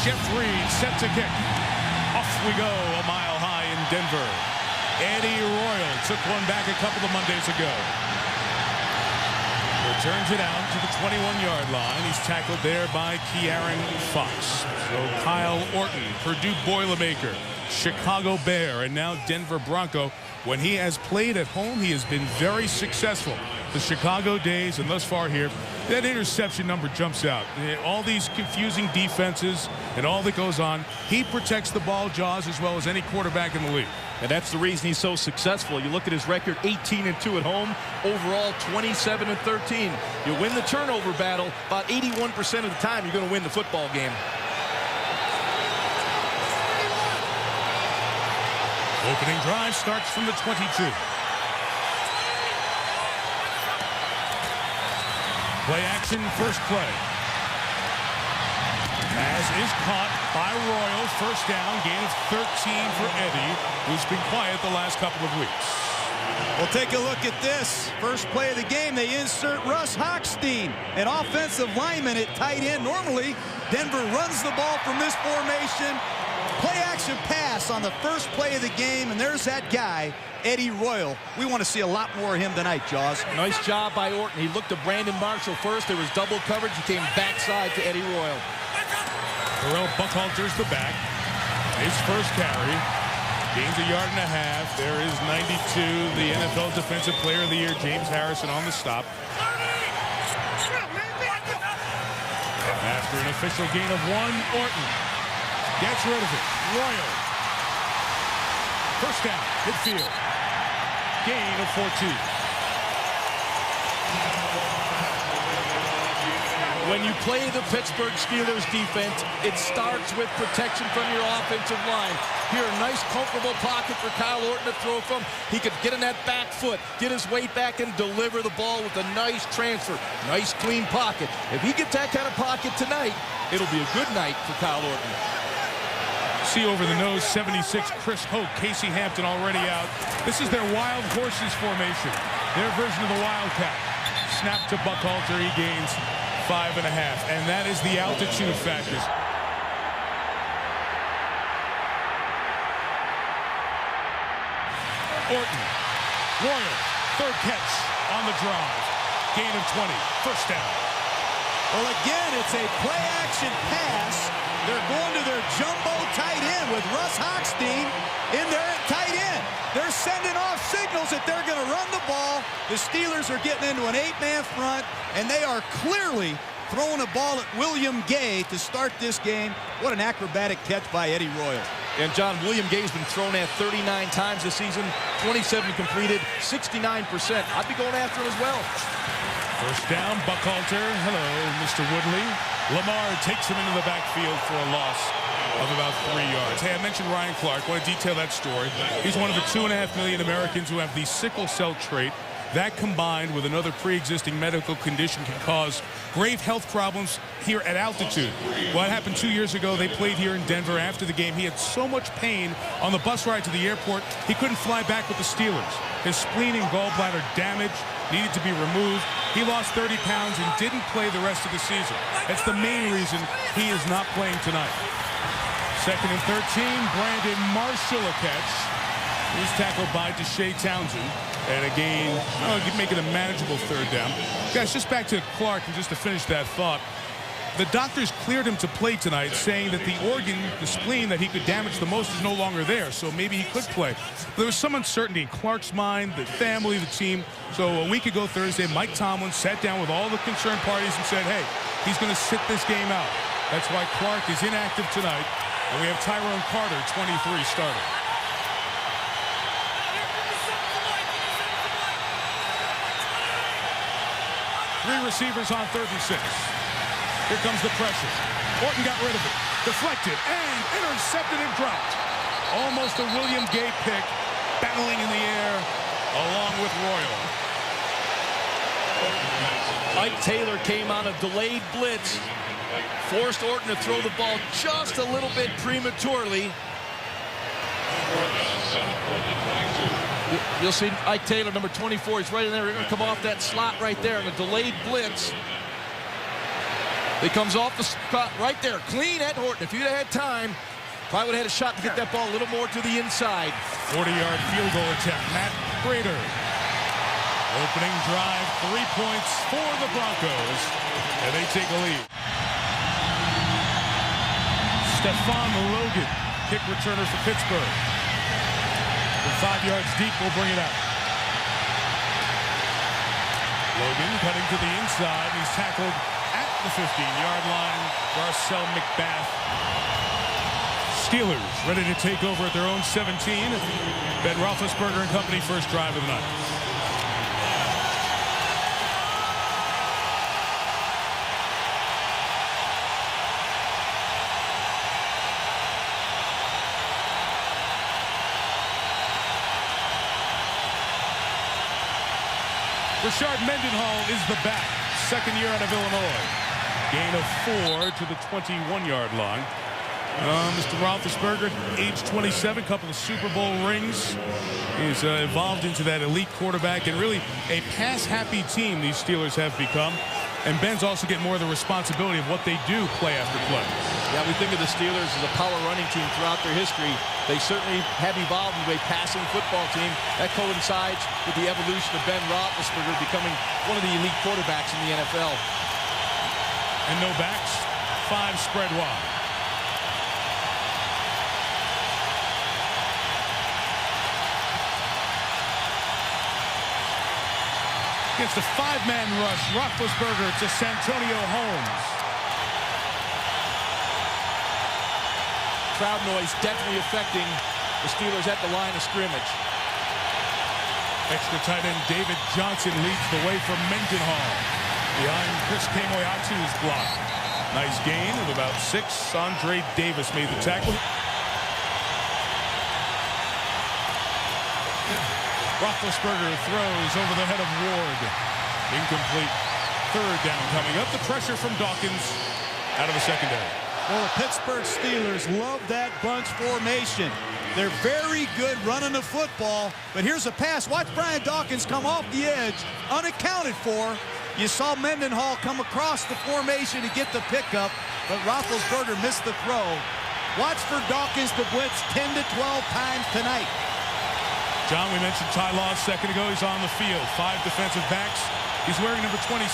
Jeff Reed set to kick. Off we go, a mile high in Denver. Eddie Royal took one back a couple of Mondays ago. Returns it out to the 21-yard line. He's tackled there by Kearon Fox. So Kyle Orton, Purdue Boilermaker, Chicago Bear, and now Denver Bronco. When he has played at home, he has been very successful. The Chicago days, and thus far here, that interception number jumps out. All these confusing defenses and all that goes on, he protects the ball, Jaws, as well as any quarterback in the league. And that's the reason he's so successful. You look at his record, 18-2 at home, overall 27-13. You win the turnover battle, about 81% of the time you're going to win the football game. Opening drive starts from the 22. Play action, first play. Pass is caught by Royal. First down, gain of 13 for Eddie, who's been quiet the last couple of weeks. Well, take a look at this. First play of the game, they insert Russ Hochstein, an offensive lineman at tight end. Normally, Denver runs the ball from this formation. Play action pass on the first play of the game, and there's that guy, Eddie Royal. We want to see a lot more of him tonight, Jaws. Nice job by Orton. He looked at Brandon Marshall first. There was double coverage. He came backside to Eddie Royal. Terrell Buckhalter's the back. His first carry. Gains a yard and a half. There is 92, the NFL Defensive Player of the Year, James Harrison, on the stop. After an official gain of 1, Orton gets rid of it. Royal. First down, midfield. Gain of 14. When you play the Pittsburgh Steelers defense, it starts with protection from your offensive line. Here, a nice, comfortable pocket for Kyle Orton to throw from. He could get in that back foot, get his weight back, and deliver the ball with a nice transfer. Nice, clean pocket. If he gets that kind of pocket tonight, it'll be a good night for Kyle Orton. See over the nose, 76, Chris Hoke, Casey Hampton already out. This is their Wild Horses formation, their version of the Wildcat. Snap to Buckhalter, he gains 5.5, and that is the altitude factors. Orton, Royal, third catch on the drive. Gain of 20, first down. Well, again, it's a play-action pass. They're going to their jumbo tight end with Russ Hochstein in there at tight end. They're sending off signals that they're going to run the ball. The Steelers are getting into an 8-man front, and they are clearly throwing a ball at William Gay to start this game. What an acrobatic catch by Eddie Royal. And John, William Gay's been thrown at 39 times this season, 27 completed, 69%. I'd be going after him as well. First down, Buckhalter. Hello, Mr. Woodley. Lamar takes him into the backfield for a loss of about 3 yards. Hey, I mentioned Ryan Clark. I want to detail that story. He's one of the 2.5 million Americans who have the sickle cell trait. That combined with another pre-existing medical condition can cause grave health problems here at altitude. What happened 2 years ago, they played here in Denver. After the game, he had so much pain on the bus ride to the airport, he couldn't fly back with the Steelers. His spleen and gallbladder damage needed to be removed. He lost 30 pounds and didn't play the rest of the season. That's the main reason he is not playing tonight. Second and 13, Brandon Marshall a catch. He's tackled by Deshae Townsend. And again, make it a manageable third down. Guys, just back to Clark, and just to finish that thought, the doctors cleared him to play tonight, saying that the organ, the spleen that he could damage the most is no longer there, so maybe he could play. There was some uncertainty in Clark's mind, the family, the team. So a week ago Thursday, Mike Tomlin sat down with all the concerned parties and said, hey, he's going to sit this game out. That's why Clark is inactive tonight. And we have Tyrone Carter, 23, starting. Three receivers on 3rd and 6. Here comes the pressure. Orton got rid of it. Deflected and intercepted and dropped. Almost a William Gay pick. Battling in the air along with Royal. Ike Taylor came on a delayed blitz. Forced Orton to throw the ball just a little bit prematurely. You'll see Ike Taylor, number 24. He's right in there. We're going to come off that slot right there in a delayed blitz. He comes off the spot right there, clean at Horton. If you'd have had time, probably would have had a shot to get that ball a little more to the inside. 40-yard field goal attempt. Matt Prater. Opening drive, 3 points for the Broncos, and they take a lead. Stephon Logan, kick returner for Pittsburgh. From 5 yards deep, will bring it up. Logan cutting to the inside. He's tackled at the 15-yard line. Garcelle McBath. Steelers ready to take over at their own 17. Ben Roethlisberger and company, first drive of the night. Rashard Mendenhall is the back. Second year out of Illinois. Gain of 4 to the 21-yard line. Mr. Roethlisberger, age 27, couple of Super Bowl rings. He's evolved into that elite quarterback, and really a pass-happy team these Steelers have become. And Ben's also getting more of the responsibility of what they do play after play. Yeah, we think of the Steelers as a power running team throughout their history. They certainly have evolved into a passing football team. That coincides with the evolution of Ben Roethlisberger becoming one of the elite quarterbacks in the NFL. And no backs, 5 spread wide. It's the 5-man rush. Roethlisberger to Santonio Holmes. Crowd noise definitely affecting the Steelers at the line of scrimmage. Extra tight end David Johnson leads the way for Mendenhall. Behind Chris Kemoeatu's block. Nice gain of about 6. Andre Davis made the tackle. Roethlisberger throws over the head of Ward. Incomplete. Third down coming up. The pressure from Dawkins out of the secondary. Well, the Pittsburgh Steelers love that bunch formation. They're very good running the football, but here's a pass. Watch Brian Dawkins come off the edge, unaccounted for. You saw Mendenhall come across the formation to get the pickup, but Roethlisberger missed the throw. Watch for Dawkins to blitz 10 to 12 times tonight. John, we mentioned Ty Law a second ago. He's on the field. 5 defensive backs. He's wearing number 26.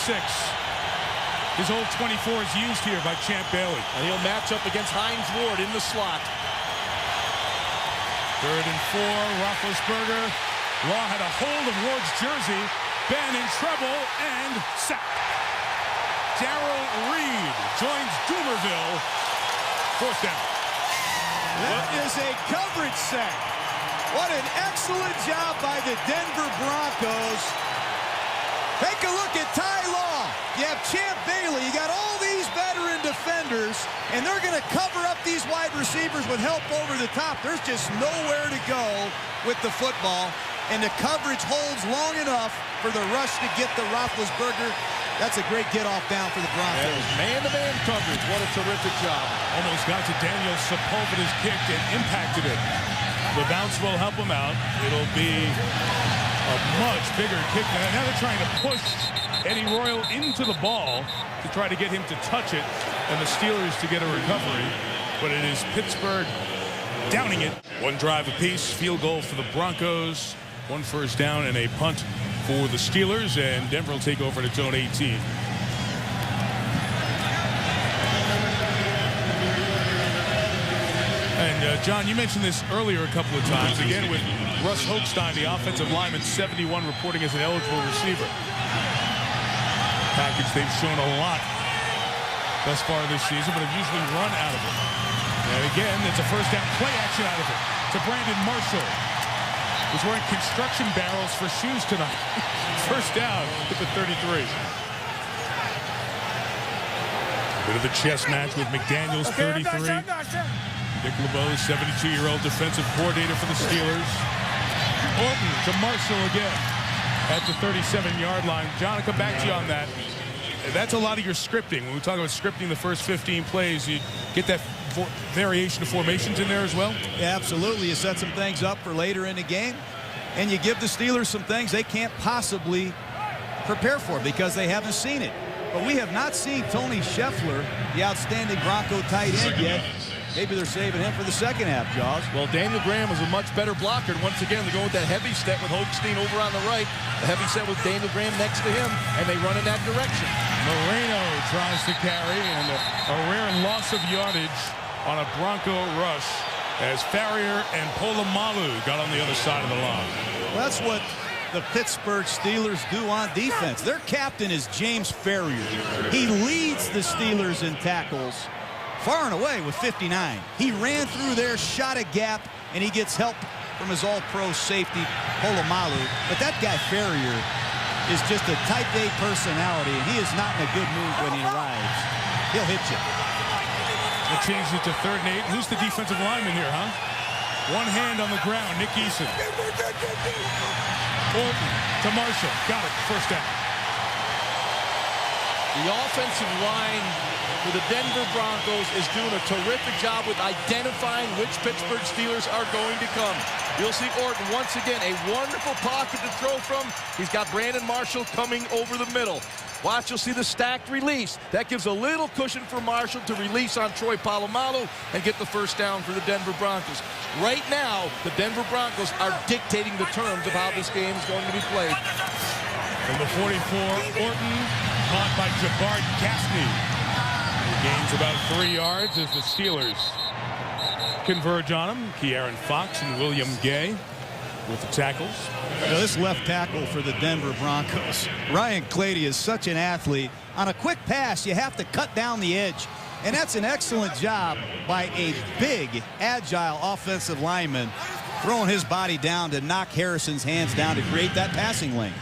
His old 24 is used here by Champ Bailey. And he'll match up against Hines Ward in the slot. 3rd and 4. Roethlisberger. Law had a hold of Ward's jersey. Ben in trouble and sacked. Darrell Reed joins Doomerville. 4th down. That is a coverage sack. What an excellent job by the Denver Broncos. Take a look at Ty Law. You have Champ Bailey. You got all these veteran defenders, and they're going to cover up these wide receivers with help over the top. There's just nowhere to go with the football, and the coverage holds long enough for the rush to get the Roethlisberger. That's a great get-off down for the Broncos. Man-to-man coverage. What a terrific job. Almost got to Daniel Sepulveda's kick and impacted it. The bounce will help him out. It'll be a much bigger kick. Now they're trying to push Eddie Royal into the ball to try to get him to touch it, and the Steelers to get a recovery. But it is Pittsburgh downing it. 1 drive apiece. Field goal for the Broncos. 1 first down and a punt for the Steelers, and Denver will take over at its own 18. And John, you mentioned this earlier a couple of times, again with Russ Hochstein, the offensive lineman, 71, reporting as an eligible receiver. Package they've shown a lot thus far this season, but have usually run out of it. And again, it's a first down, play action out of it to Brandon Marshall. He's wearing construction barrels for shoes tonight. First down at the 33. Bit of a chess match with McDaniels, 33. Dick LeBeau, 72-year-old defensive coordinator for the Steelers. Orton to Marshall again at the 37-yard line. John, I'll come back to you on that. That's a lot of your scripting. When we talk about scripting the first 15 plays, you get that variation of formations in there as well? Yeah, absolutely. You set some things up for later in the game, and you give the Steelers some things they can't possibly prepare for because they haven't seen it. But we have not seen Tony Scheffler, the outstanding Bronco tight end, yet. Maybe they're saving him for the second half, Jaws. Well, Daniel Graham is a much better blocker. And once again, they're going with that heavy set with Hochstein over on the right. The heavy set with Daniel Graham next to him, and they run in that direction. Moreno tries to carry, and a rare loss of yardage on a Bronco rush as Farrier and Polamalu got on the other side of the line. Well, that's what the Pittsburgh Steelers do on defense. Their captain is James Farrier. He leads the Steelers in tackles far and away with 59. He ran through there, shot a gap, and he gets help from his all-pro safety, Polamalu. But that guy, Farrier, is just a type A personality, and he is not in a good mood when he arrives. He'll hit you. That changes it to 3rd and 8. Who's the defensive lineman here, huh? One hand on the ground, Nick Eason. Orton to Marshall. Got it. First down. The offensive line for the Denver Broncos is doing a terrific job with identifying which Pittsburgh Steelers are going to come. You'll see Orton once again, a wonderful pocket to throw from. He's got Brandon Marshall coming over the middle. Watch, you'll see the stacked release. That gives a little cushion for Marshall to release on Troy Polamalu and get the first down for the Denver Broncos. Right now, the Denver Broncos are dictating the terms of how this game is going to be played. From the 44, Orton caught by Jabbar Gaffney. Gains about 3 yards as the Steelers converge on him. Ke'Aaron Fox and William Gay with the tackles. Now, this left tackle for the Denver Broncos, Ryan Clady, is such an athlete. On a quick pass, you have to cut down the edge. And that's an excellent job by a big, agile offensive lineman throwing his body down to knock Harrison's hands down to create that passing lane.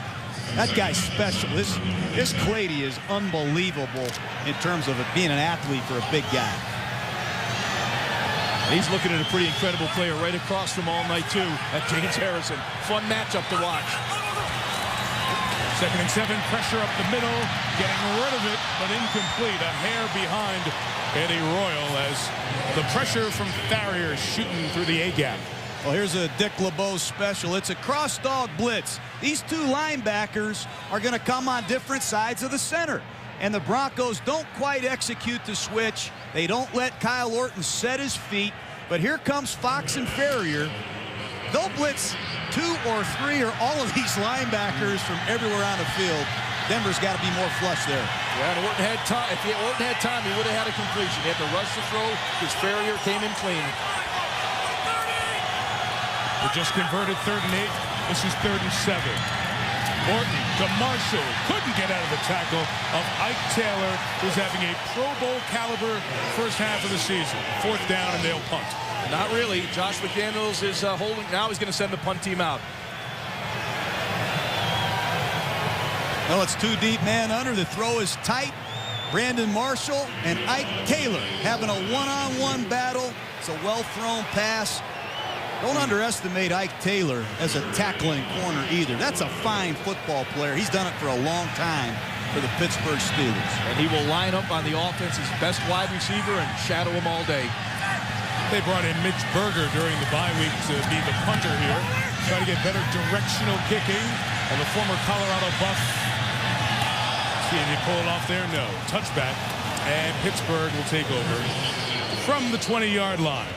That guy's special. This Clady is unbelievable in terms of it being an athlete for a big guy. He's looking at a pretty incredible player right across from all night, too, at James Harrison. Fun matchup to watch. 2nd and 7, pressure up the middle, getting rid of it, but incomplete. A hair behind Eddie Royal as the pressure from Farrier shooting through the A-gap. Well, here's a Dick LeBeau special. It's a cross dog blitz. These two linebackers are going to come on different sides of the center. And the Broncos don't quite execute the switch. They don't let Kyle Orton set his feet. But here comes Fox and Farrier. They'll blitz 2 or 3 or all of these linebackers from everywhere on the field. Denver's got to be more flush there. Yeah, and Orton had time. If Orton had time, he would have had a completion. He had to rush the throw because Farrier came in clean. We just converted 3rd and 8. This is 3rd and 7. Orton to Marshall. Couldn't get out of the tackle of Ike Taylor, who's having a Pro Bowl caliber first half of the season. 4th down, and they'll punt. Not really. Josh McDaniels is holding. Now he's going to send the punt team out. Well, it's 2 deep, man under. The throw is tight. Brandon Marshall and Ike Taylor having a one-on-one battle. It's a well-thrown pass. Don't underestimate Ike Taylor as a tackling corner either. That's a fine football player. He's done it for a long time for the Pittsburgh Steelers. And he will line up on the offense's best wide receiver and shadow him all day. They brought in Mitch Berger during the bye week to be the punter here. Try to get better directional kicking. And the former Colorado Buff. See if he pull it off there? No. Touchback. And Pittsburgh will take over from the 20-yard line.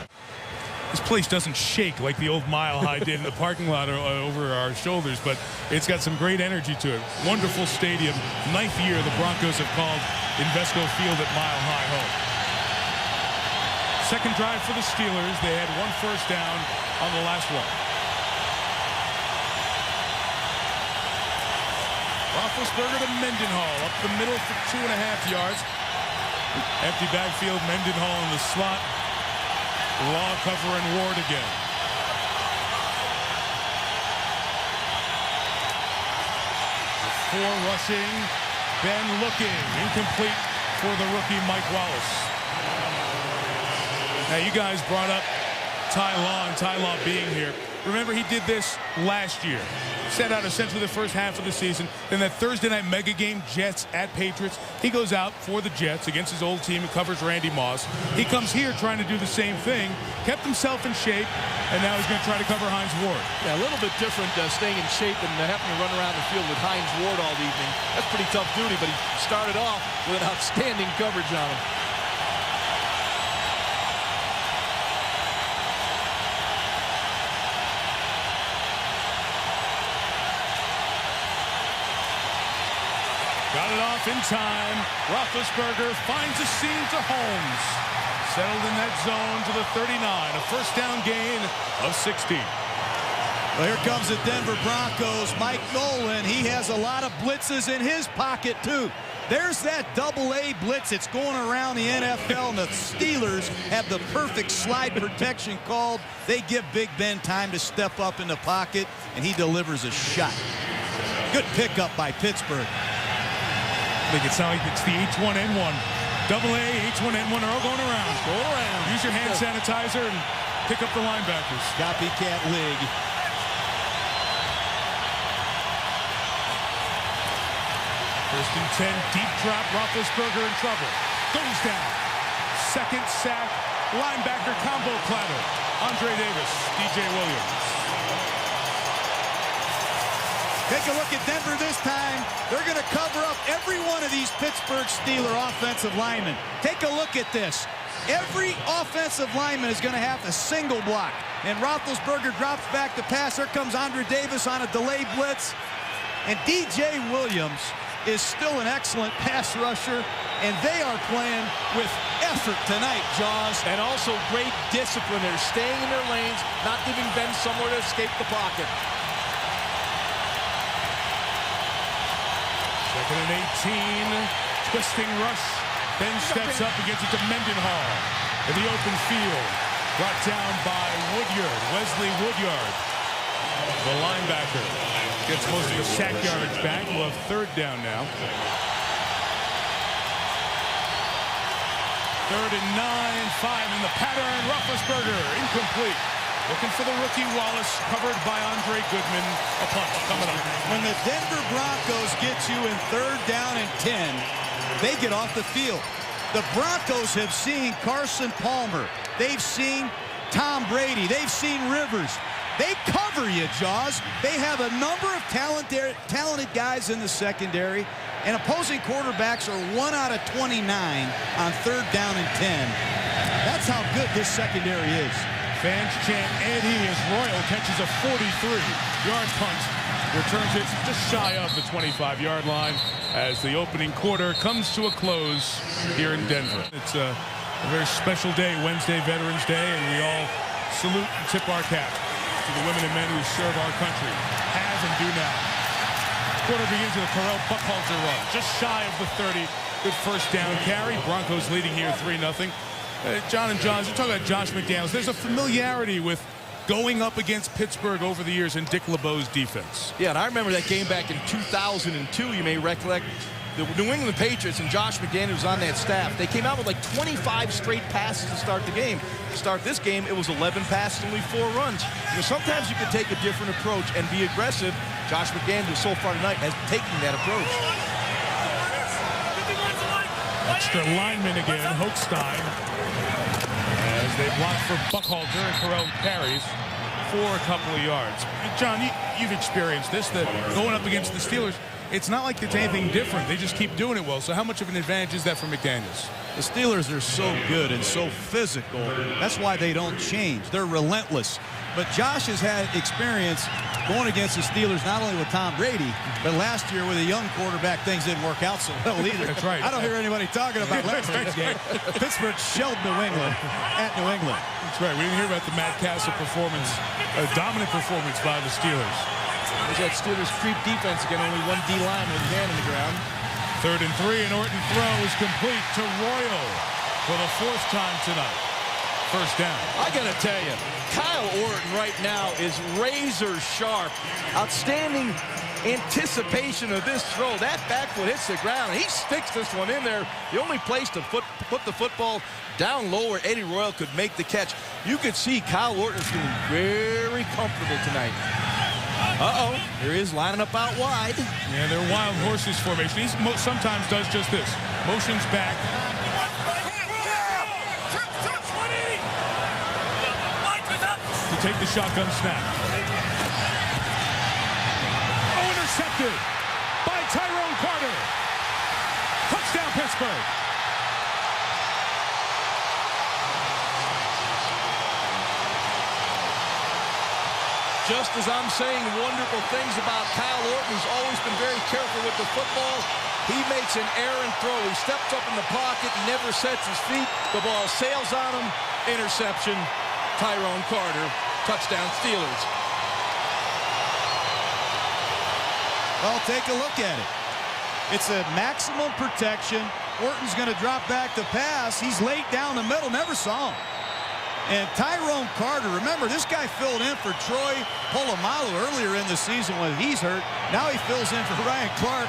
This place doesn't shake like the old Mile High did in the parking lot over our shoulders, but it's got some great energy to it. Wonderful stadium. 9th year the Broncos have called Invesco Field at Mile High home. Second drive for the Steelers. They had 1 first down on the last one. Roethlisberger to Mendenhall up the middle for 2.5 yards. Empty backfield, Mendenhall in the slot. Law covering Ward again. Four rushing, Ben looking, incomplete for the rookie Mike Wallace. Now you guys brought up Ty Law and Ty Law being here. Remember, he did this last year. Set out essentially the first half of the season. Then that Thursday night mega game, Jets at Patriots, he goes out for the Jets against his old team and covers Randy Moss. He comes here trying to do the same thing, kept himself in shape, and now he's going to try to cover Hines Ward. Yeah, a little bit different staying in shape than having to run around the field with Hines Ward all evening. That's pretty tough duty, but he started off with an outstanding coverage on him. Got it off in time. Roethlisberger finds a seam to Holmes. Settled in that zone to the 39. A first down gain of 16. Well, here comes the Denver Broncos. Mike Nolan, he has a lot of blitzes in his pocket, too. There's that double-A blitz. It's going around the NFL, and the Steelers have the perfect slide protection called. They give Big Ben time to step up in the pocket, and he delivers a shot. Good pickup by Pittsburgh. Make it sound like it's the H1N1. Double A, H1N1 are all going around. Go around. Use your hand sanitizer and pick up the linebackers. Copycat league. First and 10, deep drop, Roethlisberger in trouble. Goes down. Second sack, linebacker combo clatter. Andre Davis, DJ Williams. Take a look at Denver this time. They're going to cover up every one of these Pittsburgh Steeler offensive linemen. Take a look at this. Every offensive lineman is going to have a single block. And Roethlisberger drops back to pass. Here comes Andre Davis on a delayed blitz. And DJ Williams is still an excellent pass rusher. And they are playing with effort tonight, Jaws. And also great discipline. They're staying in their lanes, not giving Ben somewhere to escape the pocket. Second and 18, twisting rush. Ben steps up and gets it to Mendenhall in the open field. Brought down by Woodyard, Wesley Woodyard. The linebacker gets most of the sack yardage back. We'll have third down now. Third and 9, 5 in the pattern. Roethlisberger incomplete. Looking for the rookie Wallace, covered by Andre Goodman. A punt coming up. When the Denver Broncos get you in third down and 10, they get off the field. The Broncos have seen Carson Palmer. They've seen Tom Brady. They've seen Rivers. They cover you, Jaws. They have a number of talented guys in the secondary, and opposing quarterbacks are 1 out of 29 on third down and 10. That's how good this secondary is. Fans chant Eddie as Royal catches a 43-yard punt. Returns it just shy of the 25-yard line as the opening quarter comes to a close here in Denver. It's a very special day, Wednesday, Veterans Day, and we all salute and tip our cap to the women and men who serve our country, have and do now. Quarter begins with a Corral Buckhalter run, just shy of the 30. Good first down carry. Broncos leading here 3-0. John and John, you talk about Josh McDaniels. There's a familiarity with going up against Pittsburgh over the years in Dick LeBeau's defense. Yeah, and I remember that game back in 2002. You may recollect the New England Patriots and Josh McDaniels on that staff. They came out with like 25 straight passes to start the game. To start this game, it was 11 passes and only 4 runs. You know, sometimes you can take a different approach and be aggressive. Josh McDaniels so far tonight has taken that approach. Extra lineman again, Hochstein. As they block for Buckhalter and Corral carries for a couple of yards. John, you've experienced this, that going up against the Steelers, it's not like it's anything different. They just keep doing it well. So how much of an advantage is that for McDaniels? The Steelers are so good and so physical. That's why they don't change. They're relentless. But Josh has had experience going against the Steelers, not only with Tom Brady, but last year with a young quarterback, things didn't work out so well either. That's right. I don't hear anybody talking about last night's game. Pittsburgh shelled New England at New England. That's right. We didn't hear about the Matt Castle performance, a dominant performance by the Steelers. There's that Steelers creep defense again, only one D line with his hand in the ground. 3rd and 3, and Orton throw is complete to Royal for the 4th time tonight. First down. I gotta tell you, Kyle Orton right now is razor sharp. Outstanding anticipation of this throw. That back foot hits the ground. He sticks this one in there. The only place to put the football down low where Eddie Royal could make the catch. You could see Kyle Orton is feeling very comfortable tonight. Uh-oh, here he is lining up out wide. Yeah, they're wild horses formation. He sometimes does just this. Motions back. To take the shotgun snap. Oh, intercepted by Tyrone Carter. Touchdown, Pittsburgh. Just as I'm saying wonderful things about Kyle Orton, who's always been very careful with the football, he makes an errant throw. He steps up in the pocket, never sets his feet. The ball sails on him. Interception. Tyrone Carter. Touchdown, Steelers. Well, take a look at it. It's a maximum protection. Orton's going to drop back the pass. He's laid down the middle. Never saw him. And Tyrone Carter, remember, this guy filled in for Troy Polamalu earlier in the season when he's hurt. Now he fills in for Ryan Clark.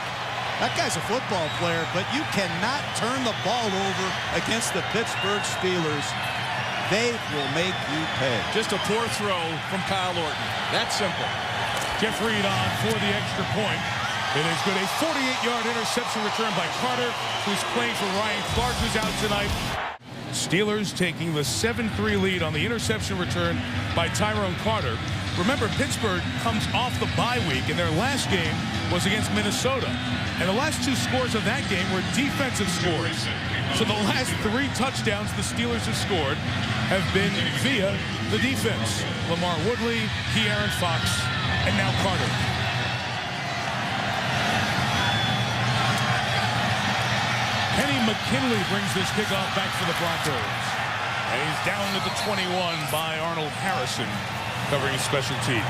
That guy's a football player, but you cannot turn the ball over against the Pittsburgh Steelers. They will make you pay. Just a poor throw from Kyle Orton. That's simple. Jeff Reed on for the extra point. It is good. A 48-yard interception return by Carter, who's playing for Ryan Clark, who's out tonight. Steelers taking the 7-3 lead on the interception return by Tyrone Carter. Remember, Pittsburgh comes off the bye week, and their last game was against Minnesota. And the last two scores of that game were defensive scores. So the last 3 touchdowns the Steelers have scored have been via the defense. Lamar Woodley, Ke'Aaron Fox, and now Carter. Kenny McKinley brings this kickoff back for the Broncos. And he's down at the 21 by Arnold Harrison, covering his special teams.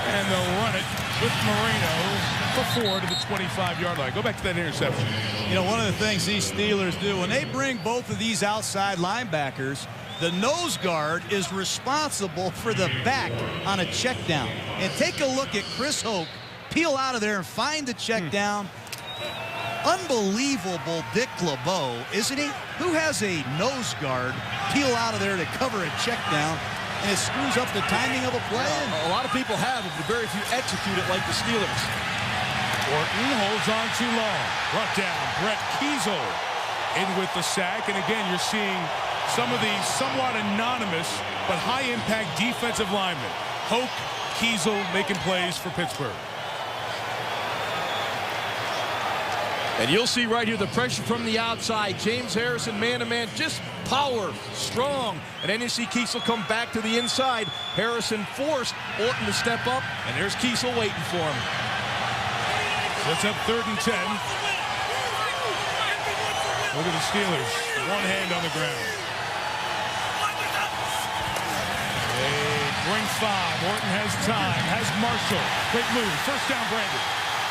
And they'll run it with Moreno for 4 to the 25-yard line. Go back to that interception. You know, one of the things these Steelers do, when they bring both of these outside linebackers, the nose guard is responsible for the back on a check down. And take a look at Chris Hoke peel out of there and find the check down. Unbelievable Dick LeBeau, isn't he? Who has a nose guard peel out of there to cover a check down, and it screws up the timing of a play? A lot of people have it, but very few execute it like the Steelers. Orton holds on too long. Brought down. Brett Kiesel in with the sack. And again, you're seeing some of these somewhat anonymous but high-impact defensive linemen. Hoke, Kiesel making plays for Pittsburgh. And you'll see right here the pressure from the outside. James Harrison, man-to-man, just power, strong. And then you see Kiesel come back to the inside. Harrison forced Orton to step up, and there's Kiesel waiting for him. That's up 3rd and 10. Look at the Steelers. One hand on the ground. They bring 5. Orton has time. Has Marshall. Great move. First down, Brandon.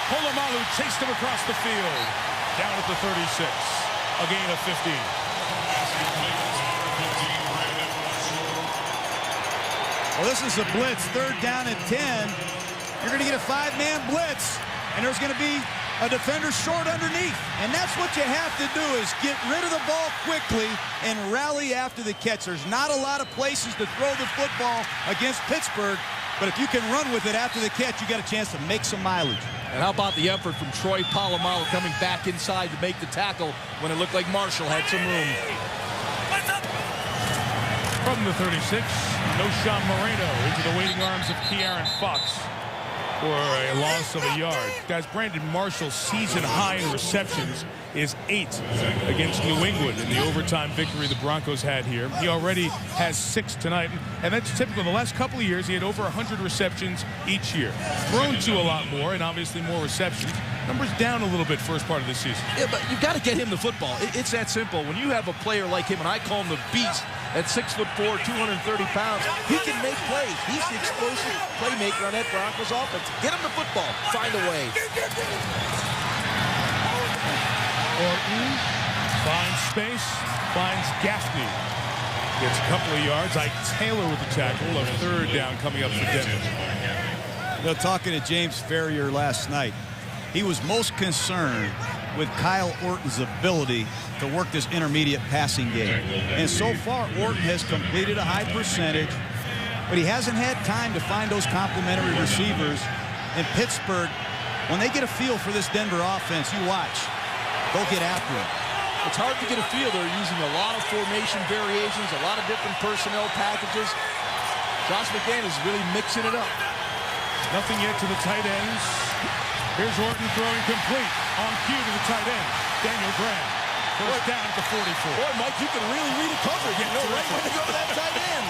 Polamalu chased him across the field. Down at the 36. A gain of 15. Well, this is a blitz. 3rd down and 10. You're going to get a 5-man blitz, and there's going to be a defender short underneath. And that's what you have to do, is get rid of the ball quickly and rally after the catch. There's not a lot of places to throw the football against Pittsburgh, but if you can run with it after the catch, you got a chance to make some mileage. And how about the effort from Troy Polamalu coming back inside to make the tackle when it looked like Marshall had some room. From the 36, Noshawn Moreno into the waiting arms of Ke'Aaron Fox for a loss of a yard. Guys, Brandon Marshall's season high in receptions is 8 against New England in the overtime victory the Broncos had here. He already has 6 tonight, and that's typical. The last couple of years, he had over 100 receptions each year. Thrown to a lot more, and obviously more receptions. Numbers down a little bit first part of the season. Yeah, but you've got to get him the football. It's that simple. When you have a player like him, and I call him the beast, at 6'4", 230 pounds, he can make plays. He's the explosive playmaker on that Broncos offense. Get him the football. Find a way. Orton finds space, finds Gaffney. Gets a couple of yards. Ike Taylor with the tackle. A 3rd down coming up for Denver. You know, talking to James Ferrier last night, he was most concerned with Kyle Orton's ability to work this intermediate passing game. And so far, Orton has completed a high percentage, but he hasn't had time to find those complementary receivers. In Pittsburgh, when they get a feel for this Denver offense, you watch. They'll get after him. It's hard to get a feel. They're using a lot of formation variations, a lot of different personnel packages. Josh McDaniels is really mixing it up. Nothing yet to the tight ends. Here's Orton throwing complete on cue to the tight end, Daniel Graham. First down at the 44. Boy, Mike, you can really read a coverage. You know right when to go to that tight end.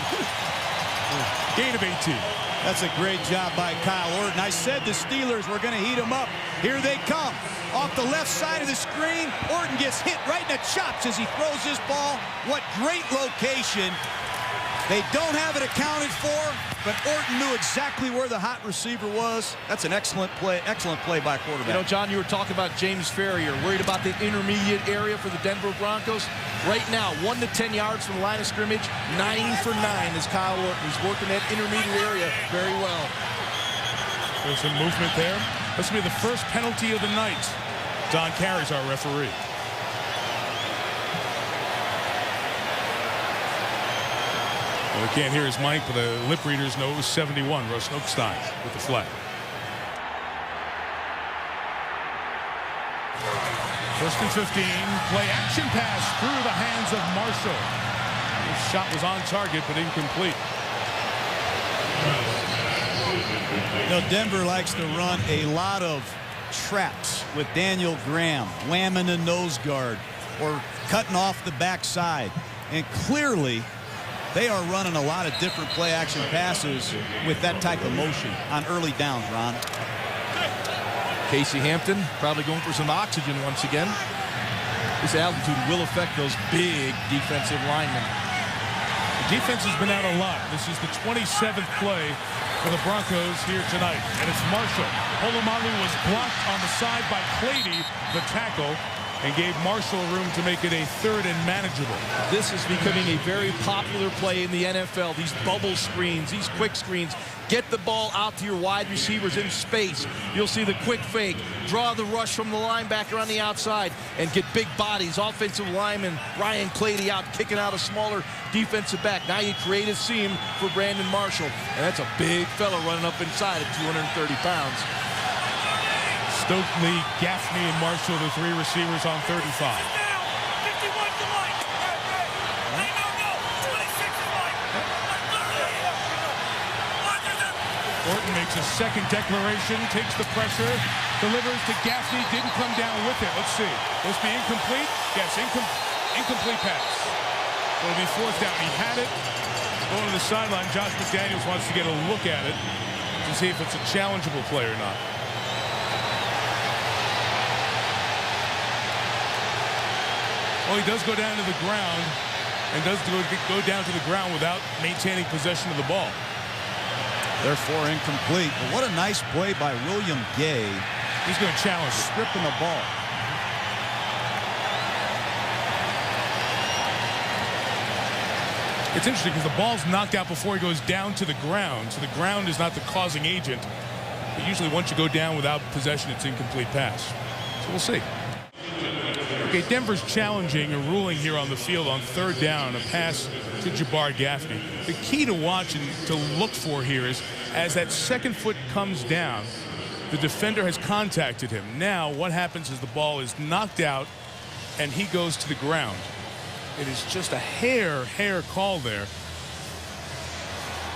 Gain of 18. That's a great job by Kyle Orton. I said the Steelers were going to heat him up. Here they come. Off the left side of the screen, Orton gets hit right in the chops as he throws this ball. What great location. They don't have it accounted for, but Orton knew exactly where the hot receiver was. That's an excellent play by quarterback. You know, John, you were talking about James Ferrier, worried about the intermediate area for the Denver Broncos. Right now, 1 to 10 yards from the line of scrimmage, 9 for 9 is Kyle Orton. He's working that intermediate area very well. There's some movement there. This will be the first penalty of the night. Don Carey's our referee. Well, we can't hear his mic, but the lip readers know it was 71. Russ Oakstein with the flag. First and 15. Play action pass through the hands of Marshall. His shot was on target, but incomplete. You know, Denver likes to run a lot of traps with Daniel Graham, whamming the nose guard, or cutting off the backside. And clearly, they are running a lot of different play-action passes with that type of motion on early downs, Ron. Casey Hampton probably going for some oxygen once again. This altitude will affect those big defensive linemen. The defense has been out a lot. This is the 27th play for the Broncos here tonight. And it's Marshall. Polamalu was blocked on the side by Clady, the tackle, and gave Marshall room to make it a third and manageable. This is becoming a very popular play in the NFL. These bubble screens, these quick screens. Get the ball out to your wide receivers in space. You'll see the quick fake. Draw the rush from the linebacker on the outside and get big bodies. Offensive lineman Ryan Clady out, kicking out a smaller defensive back. Now you create a seam for Brandon Marshall. And that's a big fella running up inside at 230 pounds. Stokely, Gaffney, and Marshall, the three receivers on 35. Orton makes a second declaration, takes the pressure, delivers to Gaffney, didn't come down with it. Let's see. Will this be incomplete? Yes, incomplete pass. It'll be fourth down. He had it. Going to the sideline, Josh McDaniels wants to get a look at it to see if it's a challengeable play or not. Well, he does go down to the ground and does go down to the ground without maintaining possession of the ball. Therefore incomplete. But what a nice play by William Gay. He's going to challenge it. Stripping the ball. It's interesting because the ball's knocked out before he goes down to the ground. So the ground is not the causing agent. But usually once you go down without possession, it's incomplete pass. So we'll see. Okay, Denver's challenging a ruling here on the field on third down, a pass to Jabbar Gaffney. The key to watch and to look for here is as that second foot comes down, the defender has contacted him. Now what happens is the ball is knocked out and he goes to the ground. It is just a hair call there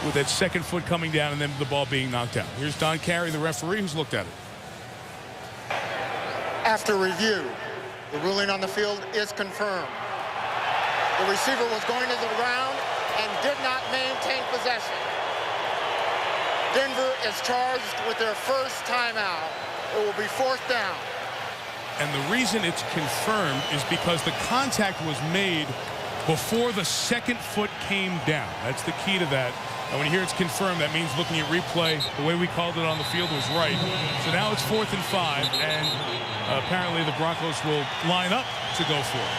with that second foot coming down and then the ball being knocked out. Here's Don Carey, the referee, who's looked at it. After review, the ruling on the field is confirmed. The receiver was going to the ground and did not maintain possession. Denver is charged with their first timeout. It will be fourth down. And the reason it's confirmed is because the contact was made before the second foot came down. That's the key to that. And when you hear it's confirmed, that means looking at replay, the way we called it on the field was right. So now it's 4th and 5, and apparently the Broncos will line up to go for it.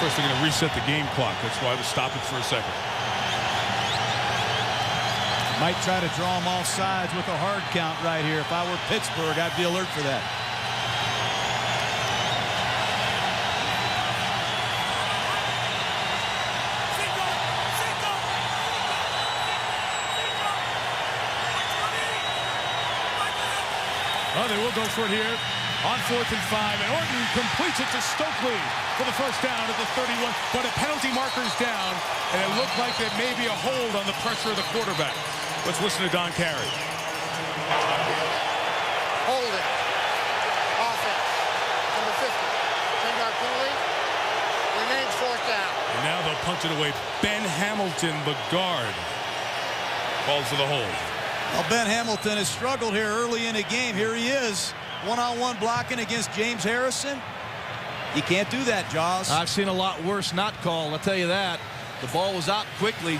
First, they're going to reset the game clock. That's why they stop it for a second. Might try to draw them off sides with a hard count right here. If I were Pittsburgh, I'd be alert for that. Oh, they will go for it here on 4th and 5. And Orton completes it to Stokely for the first down at the 31. But a penalty marker's down, and it looked like there may be a hold on the pressure of the quarterback. Let's listen to Don Carey. Holding. Offense. Number 50. 10-yard penalty. Remains 4th down. And now they'll punt it away. Ben Hamilton, the guard, calls for the hold. Well, Ben Hamilton has struggled here early in the game. Here he is, one-on-one blocking against James Harrison. You can't do that, Jaws. I've seen a lot worse not called, I'll tell you that. The ball was out quickly,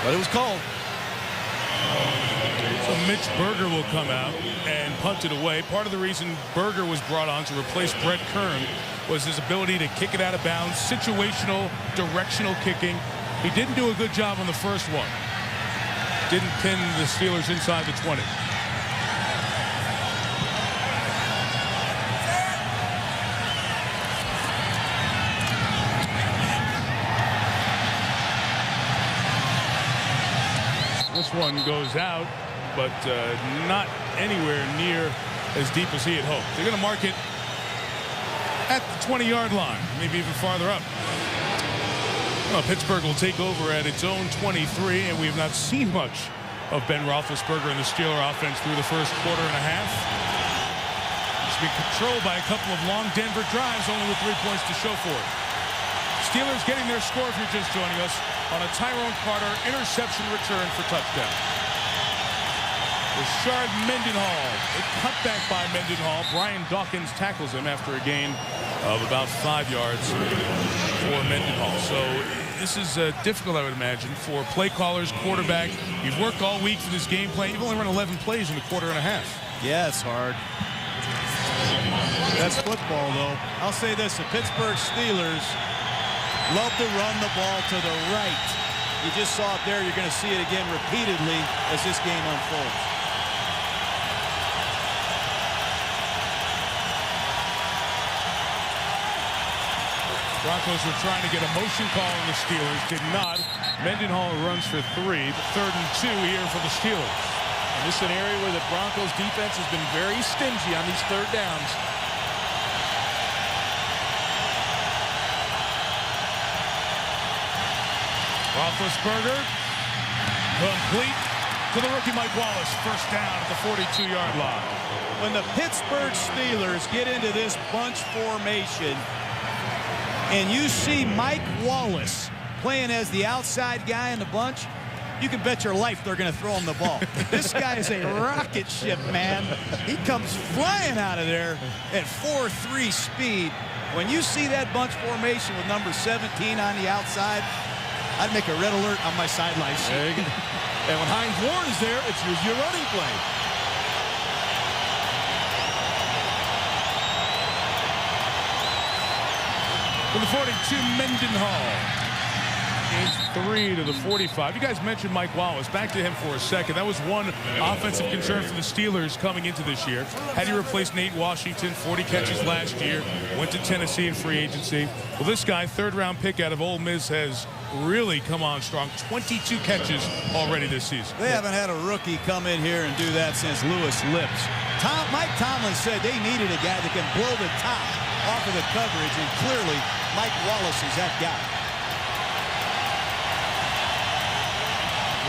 but it was called. So Mitch Berger will come out and punt it away. Part of the reason Berger was brought on to replace Brett Kern was his ability to kick it out of bounds, situational, directional kicking. He didn't do a good job on the first one. Didn't pin the Steelers inside the 20. This one goes out, but not anywhere near as deep as he had hoped. They're going to mark it at the 20-yard line, maybe even farther up. Well, Pittsburgh will take over at its own 23, and we have not seen much of Ben Roethlisberger and the Steeler offense through the first quarter and a half. It's been controlled by a couple of long Denver drives, only with 3 points to show for it. Steelers getting their score, if you're just joining us, on a Tyrone Carter interception return for touchdown. Rashard Mendenhall, a cutback by Mendenhall. Brian Dawkins tackles him after a gain of about 5 yards for Mendenhall. So this is difficult, I would imagine, for play callers, quarterback. You've worked all week for this game plan. You've only run 11 plays in a quarter and a half. Yeah, it's hard. That's football, though. I'll say this, the Pittsburgh Steelers love to run the ball to the right. You just saw it there. You're going to see it again repeatedly as this game unfolds. Broncos were trying to get a motion call on the Steelers. Did not. Mendenhall runs for 3. 3rd and 2 here for the Steelers. And this is an area where the Broncos defense has been very stingy on these 3rd downs. Roethlisberger complete to the rookie Mike Wallace. First down at the 42-yard line. When the Pittsburgh Steelers get into this bunch formation and you see Mike Wallace playing as the outside guy in the bunch, you can bet your life they're going to throw him the ball. This guy is a rocket ship, man. He comes flying out of there at 4.3 speed. When you see that bunch formation with number 17 on the outside, I'd make a red alert on my sideline sheet. And when Hines Warren's there, it's usually a running play. For the 42, Mendenhall is 3 to the 45. You guys mentioned Mike Wallace. Back to him for a second. That was one offensive concern for the Steelers coming into this year. Had he replaced Nate Washington, 40 catches last year, went to Tennessee in free agency. Well, this guy, 3rd-round pick out of Ole Miss, has really come on strong. 22 catches already this season. They haven't had a rookie come in here and do that since Lewis Lips. Mike Tomlin said they needed a guy that can blow the top off of the coverage, and clearly Mike Wallace is that guy.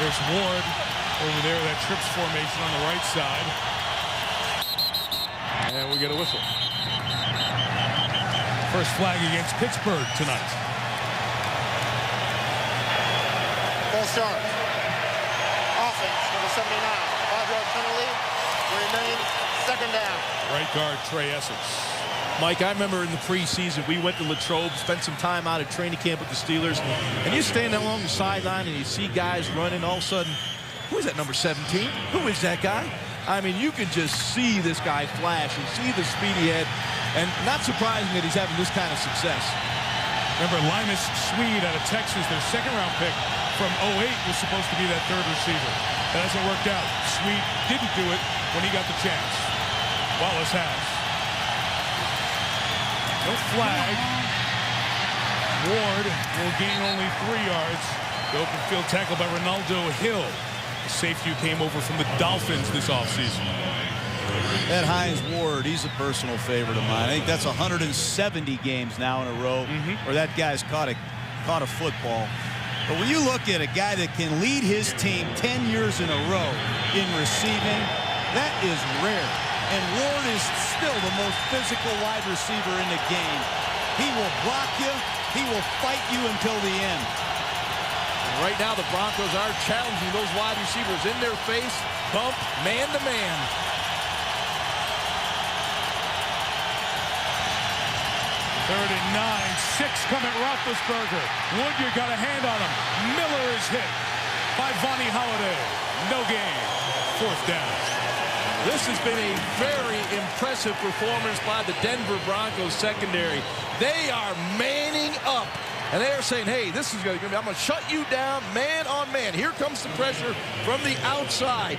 There's Ward over there, that trips formation on the right side. And we get a whistle. First flag against Pittsburgh tonight. Full start. Offense, number 79. 5-yard penalty. Remain 2nd down. Right guard Trey Essex. Mike, I remember in the preseason, we went to Latrobe, spent some time out at training camp with the Steelers, and you stand along the sideline and you see guys running, all of a sudden, who is that number 17? Who is that guy? I mean, you can just see this guy flash and see the speed he had, and not surprising that he's having this kind of success. Remember, Linus Swede out of Texas, their 2nd-round pick, from 08 was supposed to be that third receiver. That hasn't worked out. Sweet didn't do it when he got the chance. Wallace has. No flag. Ward will gain only 3 yards. The open field tackle by Ronaldo Hill. The safety who came over from the Dolphins this offseason. That Hines Ward, he's a personal favorite of mine. I think that's 170 games now in a row where that guy's caught a football. But when you look at a guy that can lead his team 10 years in a row in receiving, that is rare. And Ward is still the most physical wide receiver in the game. He will block you. He will fight you until the end. And right now, the Broncos are challenging those wide receivers in their face, bump, man-to-man. Third and 9, 6 coming Roethlisberger. Woodyard got a hand on him. Miller is hit by Vonnie Holiday. No gain. 4th down. This has been a very impressive performance by the Denver Broncos secondary. They are manning up. And they are saying, hey, this is going to be, I'm going to shut you down man on man. Here comes the pressure from the outside.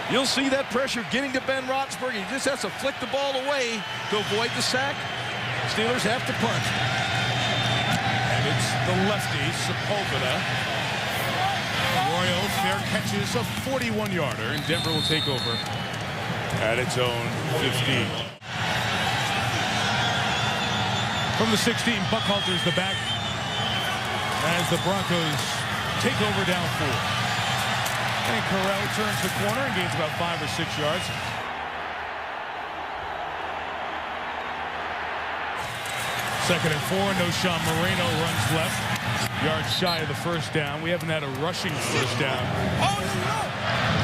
You'll see that pressure getting to Ben Roethlisberger. He just has to flick the ball away to avoid the sack. Steelers have to punt. And it's the lefty, Sepulveda. Royal fair catches a 41-yarder, and Denver will take over at its own 15. From the 16, Buckhalter's the back as the Broncos take over down 4. And Corral turns the corner and gains about 5 or 6 yards. Second and 4, no Sean Moreno runs left. Yards shy of the first down. We haven't had a rushing first down.